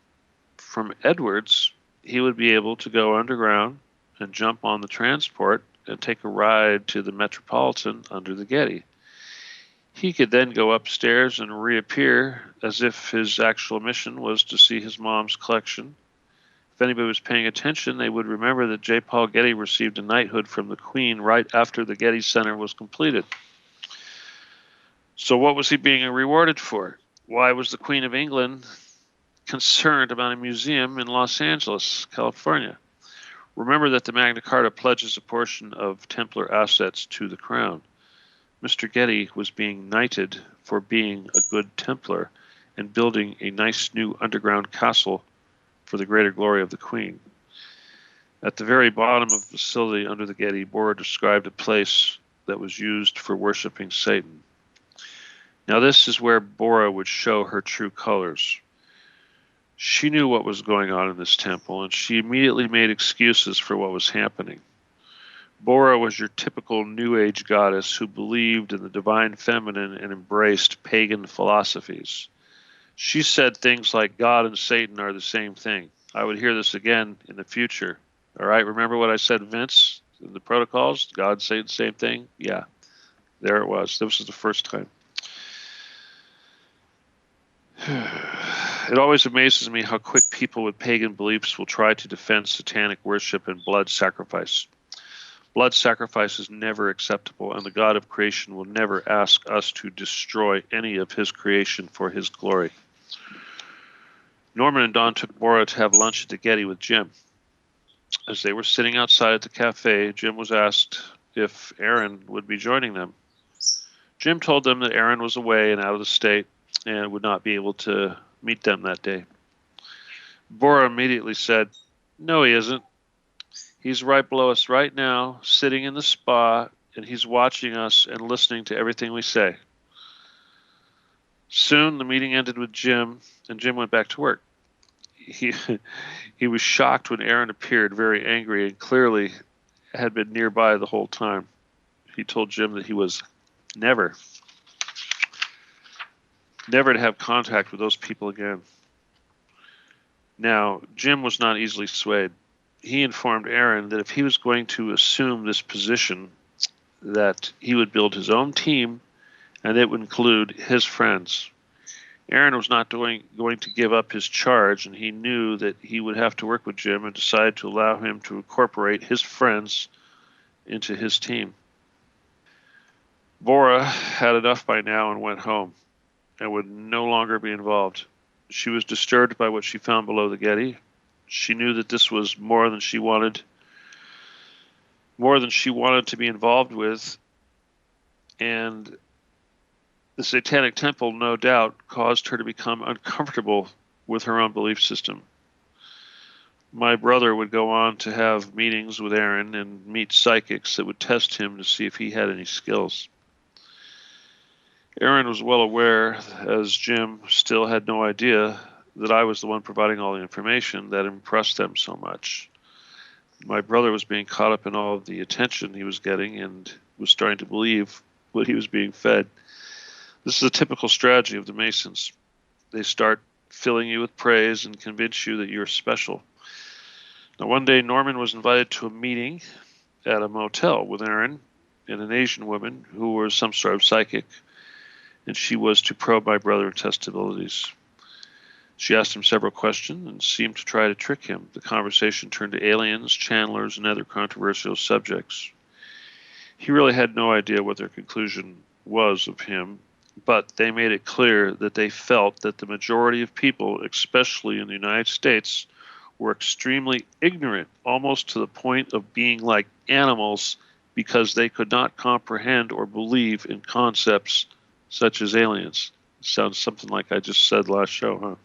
From Edwards, he would be able to go underground and jump on the transport and take a ride to the Metropolitan under the Getty. He could then go upstairs and reappear as if his actual mission was to see his mom's collection. If anybody was paying attention, they would remember that J. Paul Getty received a knighthood from the Queen right after the Getty Center was completed. So what was he being rewarded for? Why was the Queen of England concerned about a museum in Los Angeles, California? Remember that the Magna Carta pledges a portion of Templar assets to the crown. Mr. Getty was being knighted for being a good Templar and building a nice new underground castle for the greater glory of the Queen. At the very bottom of the facility under the Getty, Bora described a place that was used for worshiping Satan. Now this is where Bora would show her true colors. She knew what was going on in this temple, and she immediately made excuses for what was happening. Bora was your typical New Age goddess who believed in the divine feminine and embraced pagan philosophies. She said things like God and Satan are the same thing. I would hear this again in the future. All right, remember what I said, Vince, in the protocols? God and Satan, same thing? Yeah, there it was. This was the first time. It always amazes me how quick people with pagan beliefs will try to defend satanic worship and blood sacrifice. Blood sacrifice is never acceptable, and the God of creation will never ask us to destroy any of his creation for his glory. Norman and Don took Bora to have lunch at the Getty with Jim. As they were sitting outside at the cafe, Jim was asked if Aaron would be joining them. Jim told them that Aaron was away and out of the state and would not be able to meet them that day. Bora immediately said, "No, he isn't. He's right below us right now, sitting in the spa, and he's watching us and listening to everything we say." Soon the meeting ended with Jim, and Jim went back to work. He was shocked when Aaron appeared, very angry, and clearly had been nearby the whole time. He told Jim that he was never to have contact with those people again. Now, Jim was not easily swayed. He informed Aaron that if he was going to assume this position, that he would build his own team, and it would include his friends. Aaron was not going to give up his charge, and he knew that he would have to work with Jim and decided to allow him to incorporate his friends into his team. Bora had enough by now and went home and would no longer be involved. She was disturbed by what she found below the Getty. She knew that this was more than she wanted to be involved with, and the Satanic Temple, no doubt, caused her to become uncomfortable with her own belief system. My brother would go on to have meetings with Aaron and meet psychics that would test him to see if he had any skills. Aaron was well aware, as Jim still had no idea, that I was the one providing all the information that impressed them so much. My brother was being caught up in all of the attention he was getting and was starting to believe what he was being fed. This is a typical strategy of the Masons. They start filling you with praise and convince you that you're special. Now, one day, Norman was invited to a meeting at a motel with Aaron and an Asian woman who was some sort of psychic, and she was to probe my brother and test abilities. She asked him several questions and seemed to try to trick him. The conversation turned to aliens, channelers, and other controversial subjects. He really had no idea what their conclusion was of him, but they made it clear that they felt that the majority of people, especially in the United States, were extremely ignorant, almost to the point of being like animals, because they could not comprehend or believe in concepts such as aliens. Sounds something like I just said last show, huh?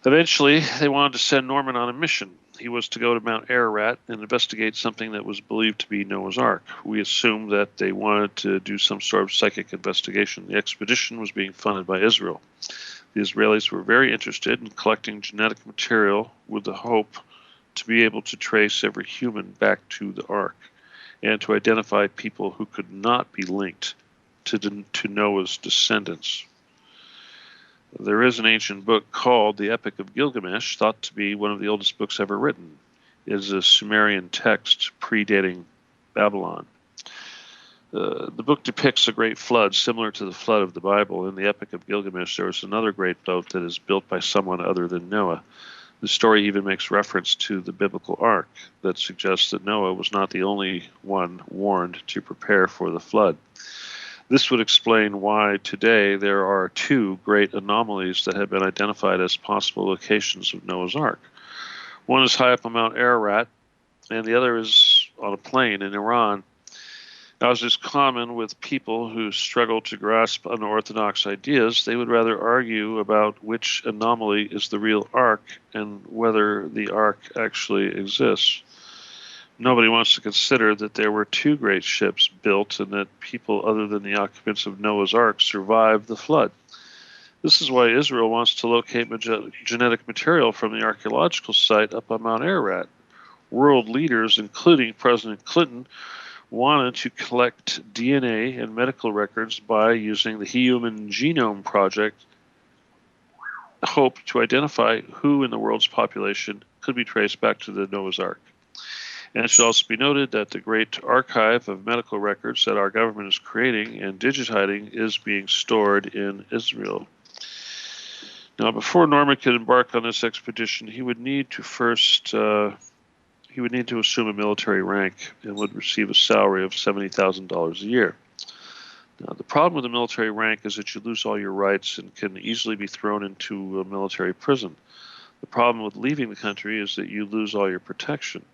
Eventually, they wanted to send Norman on a mission. He was to go to Mount Ararat and investigate something that was believed to be Noah's Ark. We assumed that they wanted to do some sort of psychic investigation. The expedition was being funded by Israel. The Israelis were very interested in collecting genetic material with the hope to be able to trace every human back to the Ark and to identify people who could not be linked to Noah's descendants. There is an ancient book called the Epic of Gilgamesh, thought to be one of the oldest books ever written. It is a Sumerian text predating Babylon. The book depicts a great flood similar to the flood of the Bible. In the Epic of Gilgamesh, there is another great boat that is built by someone other than Noah. The story even makes reference to the biblical ark that suggests that Noah was not the only one warned to prepare for the flood. This would explain why today there are two great anomalies that have been identified as possible locations of Noah's Ark. One is high up on Mount Ararat, and the other is on a plain in Iran. As is common with people who struggle to grasp unorthodox ideas, they would rather argue about which anomaly is the real ark and whether the ark actually exists. Nobody wants to consider that there were two great ships built and that people other than the occupants of Noah's Ark survived the flood. This is why Israel wants to locate genetic material from the archaeological site up on Mount Ararat. World leaders, including President Clinton, wanted to collect DNA and medical records by using the Human Genome Project, hope to identify who in the world's population could be traced back to the Noah's Ark. And it should also be noted that the great archive of medical records that our government is creating and digitizing is being stored in Israel. Now, before Norman could embark on this expedition, he would need to assume a military rank and would receive a salary of $70,000 a year. Now, the problem with the military rank is that you lose all your rights and can easily be thrown into a military prison. The problem with leaving the country is that you lose all your protection.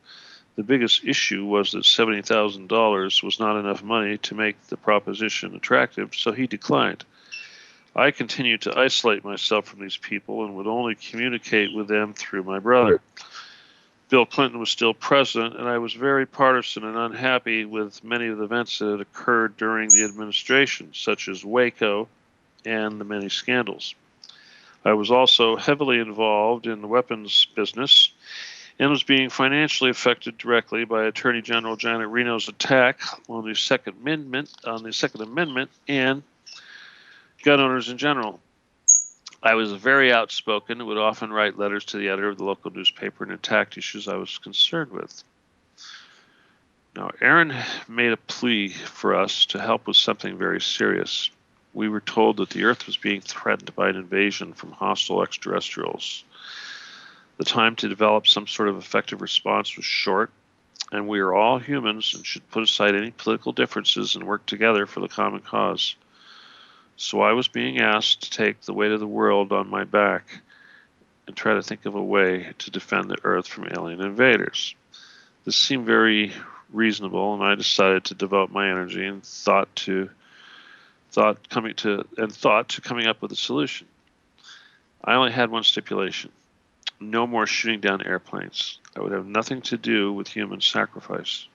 The biggest issue was that $70,000 was not enough money to make the proposition attractive, so he declined. I continued to isolate myself from these people and would only communicate with them through my brother. Bill Clinton was still president, and I was very partisan and unhappy with many of the events that had occurred during the administration, such as Waco and the many scandals. I was also heavily involved in the weapons business and was being financially affected directly by Attorney General Janet Reno's attack on the Second Amendment and gun owners in general. I was very outspoken and would often write letters to the editor of the local newspaper and attacked issues I was concerned with. Now, Aaron made a plea for us to help with something very serious. We were told that the Earth was being threatened by an invasion from hostile extraterrestrials. The time to develop some sort of effective response was short, and we are all humans and should put aside any political differences and work together for the common cause. So I was being asked to take the weight of the world on my back and try to think of a way to defend the Earth from alien invaders. This seemed very reasonable, and I decided to devote my energy and thought to coming up with a solution. I only had one stipulation: no more shooting down airplanes. I would have nothing to do with human sacrifice.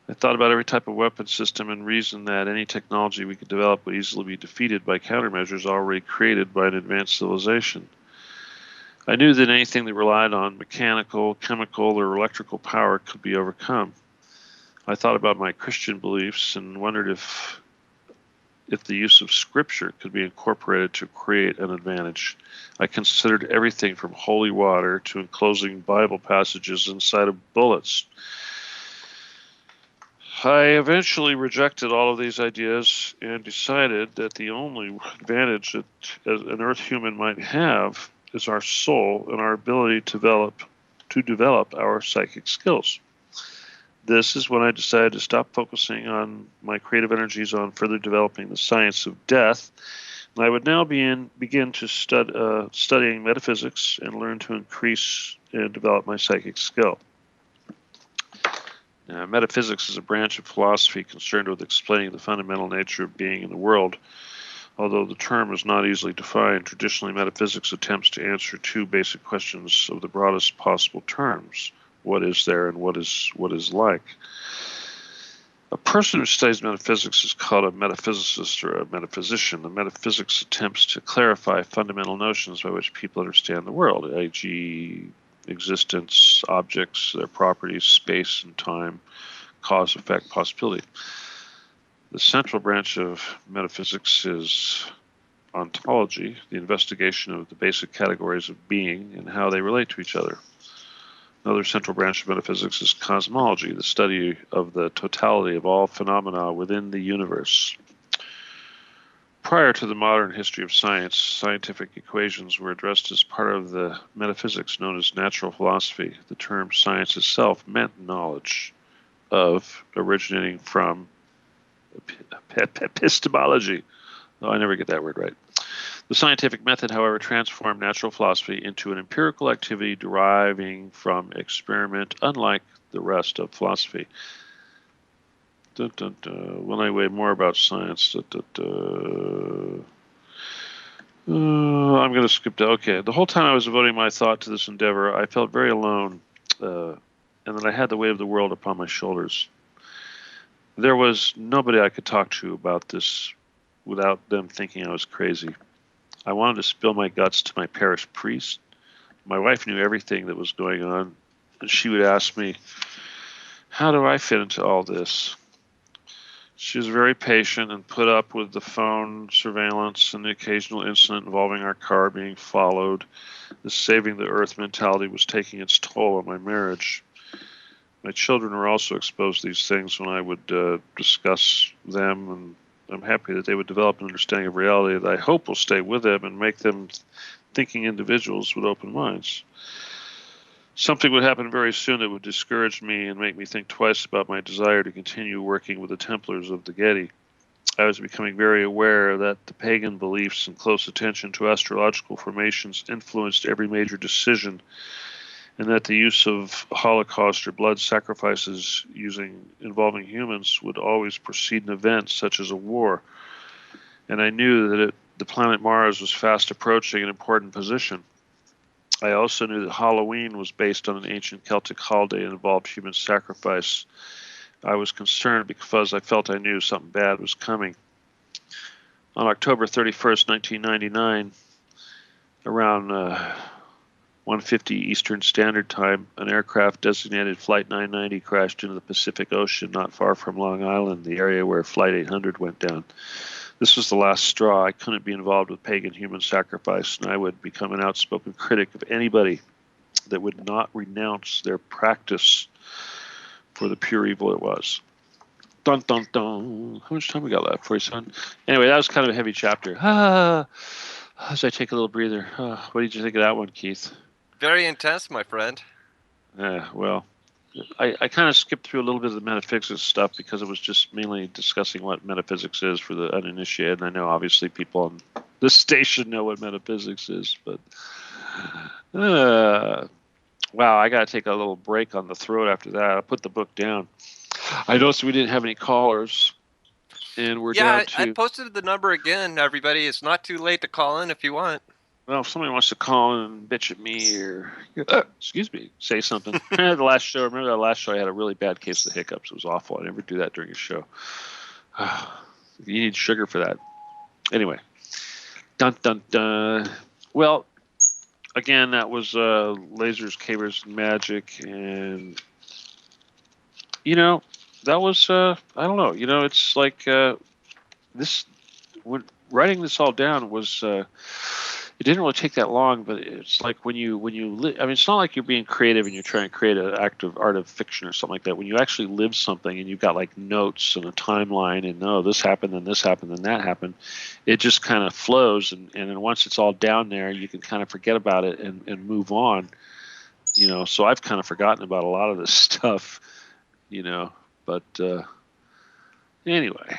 I thought about every type of weapon system and reasoned that any technology we could develop would easily be defeated by countermeasures already created by an advanced civilization. I knew that anything that relied on mechanical, chemical, or electrical power could be overcome. I thought about my Christian beliefs and wondered if the use of scripture could be incorporated to create an advantage. I considered everything from holy water to enclosing Bible passages inside of bullets. I eventually rejected all of these ideas and decided that the only advantage that an Earth human might have is our soul and our ability to develop our psychic skills. This is when I decided to stop focusing on my creative energies on further developing the science of death. And I would now begin to studying metaphysics and learn to increase and develop my psychic skill. Metaphysics is a branch of philosophy concerned with explaining the fundamental nature of being in the world. Although the term is not easily defined, traditionally metaphysics attempts to answer two basic questions of the broadest possible terms: what is there and what is like. A person who studies metaphysics is called a metaphysicist or a metaphysician. The metaphysics attempts to clarify fundamental notions by which people understand the world, e.g., existence, objects, their properties, space and time, cause, effect, possibility. The central branch of metaphysics is ontology, the investigation of the basic categories of being and how they relate to each other. Another central branch of metaphysics is cosmology, the study of the totality of all phenomena within the universe. Prior to the modern history of science, scientific equations were addressed as part of the metaphysics known as natural philosophy. The term science itself meant knowledge of, originating from epistemology. Oh, I never get that word right. The scientific method, however, transformed natural philosophy into an empirical activity deriving from experiment, unlike the rest of philosophy. When I weigh more about science, I'm going to skip to, okay. The whole time I was devoting my thought to this endeavor, I felt very alone, and that I had the weight of the world upon my shoulders. There was nobody I could talk to about this without them thinking I was crazy. I wanted to spill my guts to my parish priest. My wife knew everything that was going on, and she would ask me, how do I fit into all this? She was very patient and put up with the phone surveillance and the occasional incident involving our car being followed. The saving the earth mentality was taking its toll on my marriage. My children were also exposed to these things when I would discuss them, and I'm happy that they would develop an understanding of reality that I hope will stay with them and make them thinking individuals with open minds. Something would happen very soon that would discourage me and make me think twice about my desire to continue working with the Templars of the Getty. I was becoming very aware that the pagan beliefs and close attention to astrological formations influenced every major decision, and that the use of Holocaust or blood sacrifices involving humans would always precede an event such as a war. And I knew that the planet Mars was fast approaching an important position. I also knew that Halloween was based on an ancient Celtic holiday and involved human sacrifice. I was concerned because I felt I knew something bad was coming. On October 31st, 1999, around 1:50 Eastern Standard Time, an aircraft designated Flight 990 crashed into the Pacific Ocean not far from Long Island, the area where Flight 800 went down. This was the last straw. I couldn't be involved with pagan human sacrifice, and I would become an outspoken critic of anybody that would not renounce their practice for the pure evil it was. Dun, dun, dun. How much time we got left for you, son? Anyway, that was kind of a heavy chapter. As I take a little breather. What did you think of that one, Keith? Very intense, my friend. Yeah, well, I kind of skipped through a little bit of the metaphysics stuff because it was just mainly discussing what metaphysics is for the uninitiated. And I know obviously people on this station know what metaphysics is, but wow, I got to take a little break on the throat after that. I put the book down. I noticed we didn't have any callers, and we're down to... I posted the number again, everybody. It's not too late to call in if you want. Well, if somebody wants to call in and bitch at me or, excuse me, say something. Remember that last show I had a really bad case of the hiccups. It was awful. I never do that during a show. You need sugar for that. Anyway. Dun, dun, dun. Well, again, that was Lasers, Cavers, and Magic. And, that was, I don't know. It's like this, when writing this all down was... it didn't really take that long, but it's like when you I mean, it's not like you're being creative and you're trying to create an act of art of fiction or something like that. When you actually live something and you've got like notes and a timeline and this happened, then this happened, then that happened, it just kind of flows. And then once it's all down there, you can kind of forget about it and move on. So I've kind of forgotten about a lot of this stuff, but anyway.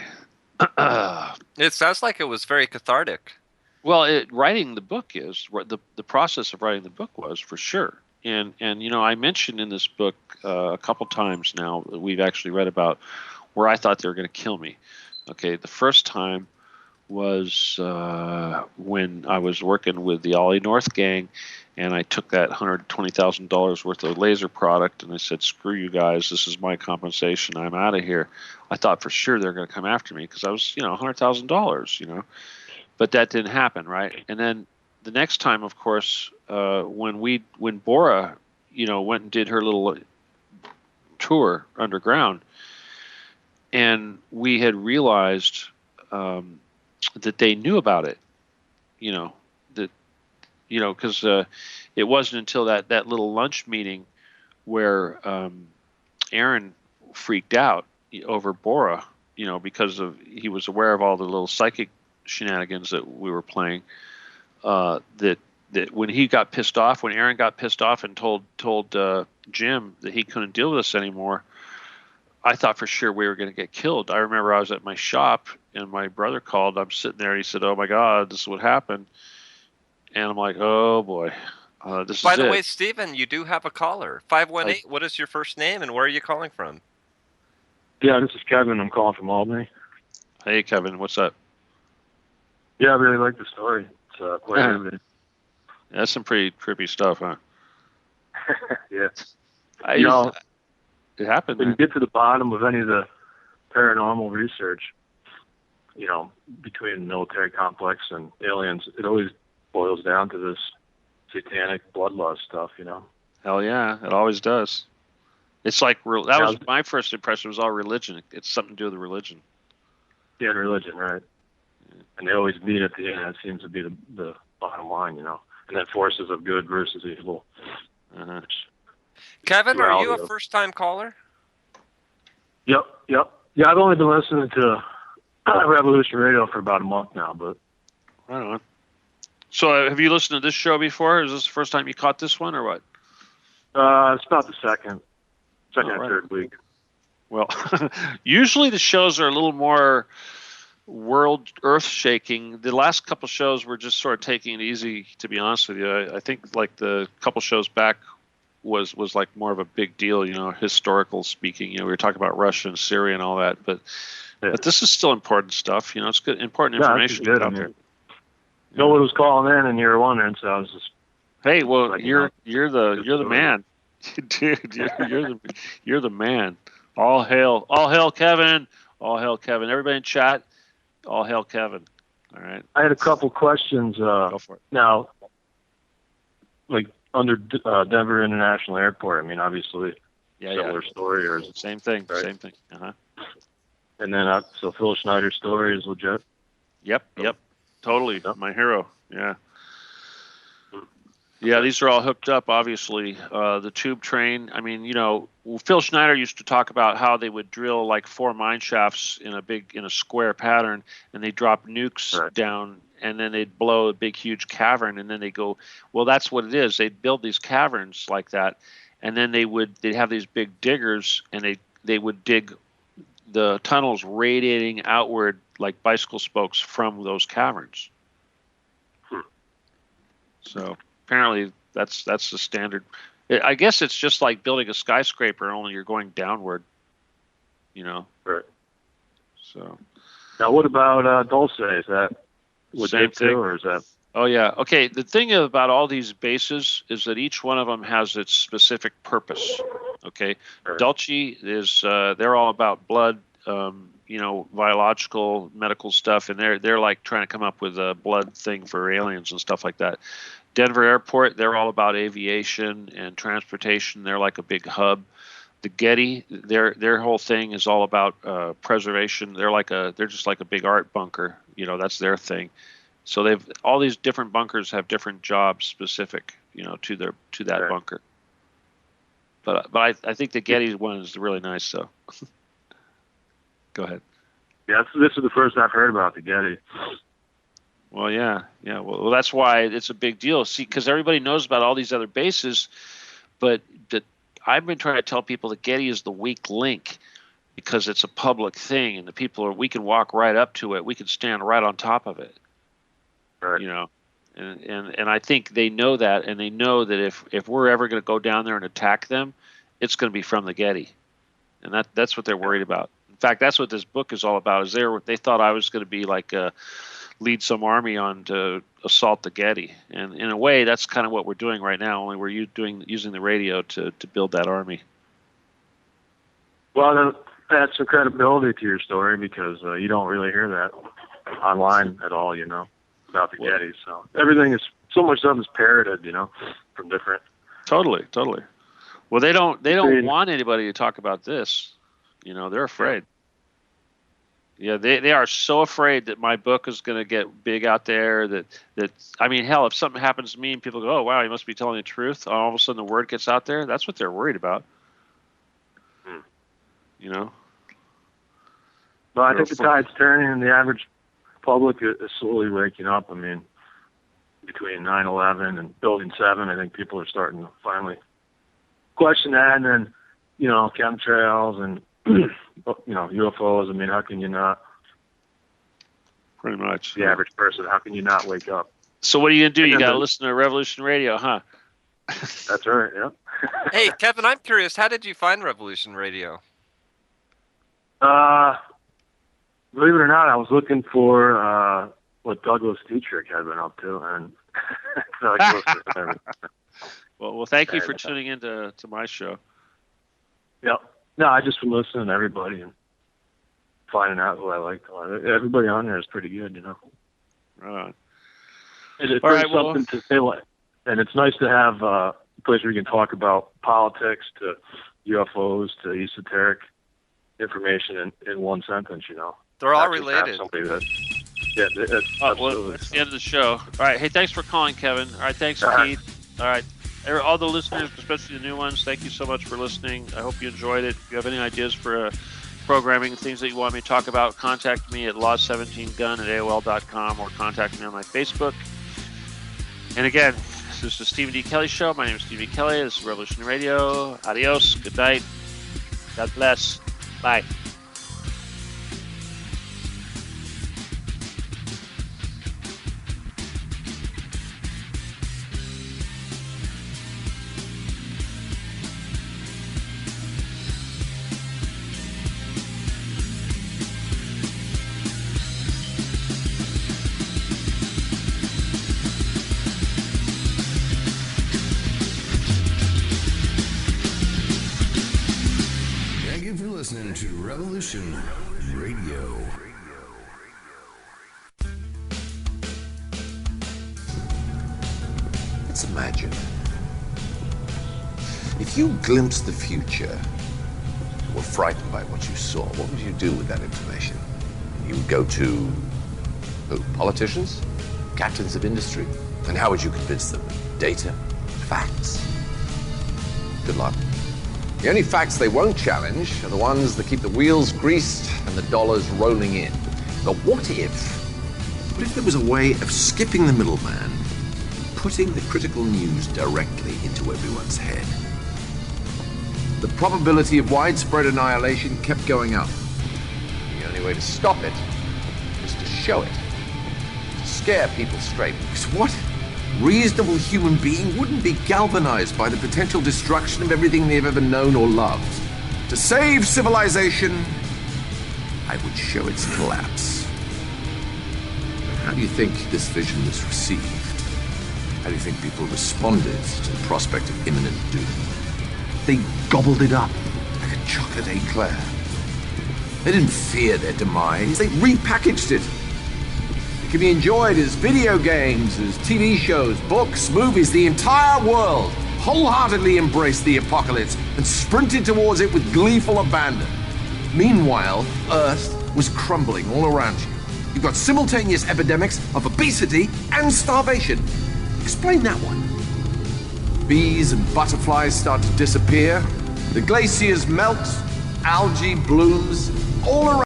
It sounds like it was very cathartic. Well, writing the book is the process of writing the book was, for sure. And I mentioned in this book a couple times now that we've actually read about where I thought they were going to kill me. Okay, the first time was when I was working with the Ollie North gang, and I took that $120,000 worth of laser product, and I said, "Screw you guys! This is my compensation. I'm out of here." I thought for sure they're going to come after me because I was, $100,000, But that didn't happen, right? And then the next time, of course, when Bora, went and did her little tour underground, and we had realized that they knew about it, because it wasn't until that little lunch meeting where Aaron freaked out over Bora, because he was aware of all the little psychic shenanigans that we were playing, that when he got pissed off, when Aaron got pissed off and told Jim that he couldn't deal with us anymore, I thought for sure we were going to get killed. I remember I was at my shop and my brother called. I'm sitting there and he said, "Oh my God, this is what happened." And I'm like, "Oh boy, this is it." By the way, Stephen, you do have a caller. 518, what is your first name and where are you calling from? Yeah, this is Kevin. I'm calling from Albany. Hey, Kevin, what's up? Yeah, I really like the story. It's quite riveting. That's some pretty trippy stuff, huh? Yeah. It happened. When you get to the bottom of any of the paranormal research, between the military complex and aliens, it always boils down to this satanic bloodlust stuff, Hell yeah, it always does. It's like that was my first impression. Was all religion. It's something to do with religion. Yeah, religion, right? Yeah. And they always meet at the end. That seems to be the bottom line, And then forces of good versus evil. Uh-huh. Kevin, are you a first-time caller? Yep. Yeah, I've only been listening to Revolution Radio for about a month now, but right on. So, have you listened to this show before? Is this the first time you caught this one, or what? It's about the second or third week. Well, usually the shows are a little more earth-shaking. The last couple shows were just sort of taking it easy, to be honest with you. I think like the couple shows back was like more of a big deal, historical speaking. We were talking about Russia and Syria and all that, but this is still important stuff. It's good, important information out there. No one was calling in, and you were wondering, so I was just. Hey, well, you're the man, dude. You're the man. All hail Kevin. All hail Kevin. Everybody in chat, all hail Kevin. All right. I had a couple questions. Go for it. Now, like under Denver International Airport. I mean, obviously, similar story or same thing. Right? Same thing. And then, so Phil Schneider's story is legit. Yep. Totally. Yep. My hero. Yeah. Yeah, these are all hooked up, obviously. The tube train. I mean, Phil Schneider used to talk about how they would drill like 4 mine shafts in a square pattern, and they drop nukes down, and then they'd blow a big, huge cavern, and then they go, well, that's what it is. They'd build these caverns like that, and then they'd have these big diggers, and they would dig the tunnels radiating outward like bicycle spokes from those caverns. So apparently that's the standard. I guess it's just like building a skyscraper, only you're going downward. Right. So. Now, what about Dulce? Is that same thing, or is that? Oh yeah. Okay. The thing about all these bases is that each one of them has its specific purpose. Okay. Right. Dulce is they're all about blood. Biological, medical stuff, and they're like trying to come up with a blood thing for aliens and stuff like that. Denver Airport, they're all about aviation and transportation. They're like a big hub. The Getty, their whole thing is all about preservation. They're just like a big art bunker. That's their thing. So they've all these different bunkers have different jobs specific, to that bunker. But I think the Getty one is really nice. So go ahead. Yeah, this is the first I've heard about the Getty. Well, yeah. Well, that's why it's a big deal. See, because everybody knows about all these other bases, but I've been trying to tell people the Getty is the weak link because it's a public thing, and we can walk right up to it. We can stand right on top of it. Right. And I think they know that, and they know that if we're ever going to go down there and attack them, it's going to be from the Getty, and that's what they're worried about. In fact, that's what this book is all about. They thought I was going to be like lead some army on to assault the Getty, and in a way, that's kind of what we're doing right now. Only we're using the radio to build that army. Well, then adds some credibility to your story because you don't really hear that online at all. About the Getty. So everything is so much stuff is parroted, from different. Totally. Well, they don't want anybody to talk about this. They're afraid. Yeah, they are so afraid that my book is going to get big out there. That I mean, hell, if something happens to me and people go, "Oh, wow, he must be telling the truth," all of a sudden the word gets out there. That's what they're worried about. Well, I think the tide's turning, and the average public is slowly waking up. I mean, between 9/11 and Building 7, I think people are starting to finally question that. And then, chemtrails and, UFOs. I mean, how can you not? Pretty much. The average person, how can you not wake up? So what are you going to do? You got to listen to Revolution Radio, huh? That's right, yeah. Hey, Kevin, I'm curious. How did you find Revolution Radio? Believe it or not, I was looking for what Douglas Dietrich had been up to, and well, thank you for tuning in to my show. Yep. No, I just been listening to everybody and finding out who I liked. Everybody on there is pretty good, Right on. It's something to say, and it's nice to have a place where you can talk about politics to UFOs to esoteric information in one sentence, They're all related. That's well, that's the end of the show. All right. Hey, thanks for calling, Kevin. All right. Thanks, Keith. All right. All the listeners, especially the new ones, thank you so much for listening. I hope you enjoyed it. If you have any ideas for programming, things that you want me to talk about, contact me at law17gun@AOL.com or contact me on my Facebook. And again, this is the Stephen D. Kelley Show. My name is Stephen D. Kelley. This is Revolution Radio. Adios. Good night. God bless. Bye. Listening to Revolution Radio. Let's imagine if you glimpsed the future, were frightened by what you saw, what would you do with that information? You would go to who? Politicians? Captains of industry? And how would you convince them? Data? Facts? Good luck. The only facts they won't challenge are the ones that keep the wheels greased and the dollars rolling in. But what if there was a way of skipping the middleman, putting the critical news directly into everyone's head? The probability of widespread annihilation kept going up. The only way to stop it was to show it, to scare people straight. Because what reasonable human being wouldn't be galvanized by the potential destruction of everything they've ever known or loved? To save civilization, I would show its collapse. How do you think this vision was received? How do you think people responded to the prospect of imminent doom? They gobbled it up like a chocolate eclair. They didn't fear their demise, they repackaged it. It can be enjoyed as video games, as TV shows, books, movies. The entire world wholeheartedly embraced the apocalypse and sprinted towards it with gleeful abandon. Meanwhile, Earth was crumbling all around you. You've got simultaneous epidemics of obesity and starvation. Explain that one. Bees and butterflies start to disappear. The glaciers melt. Algae blooms all around.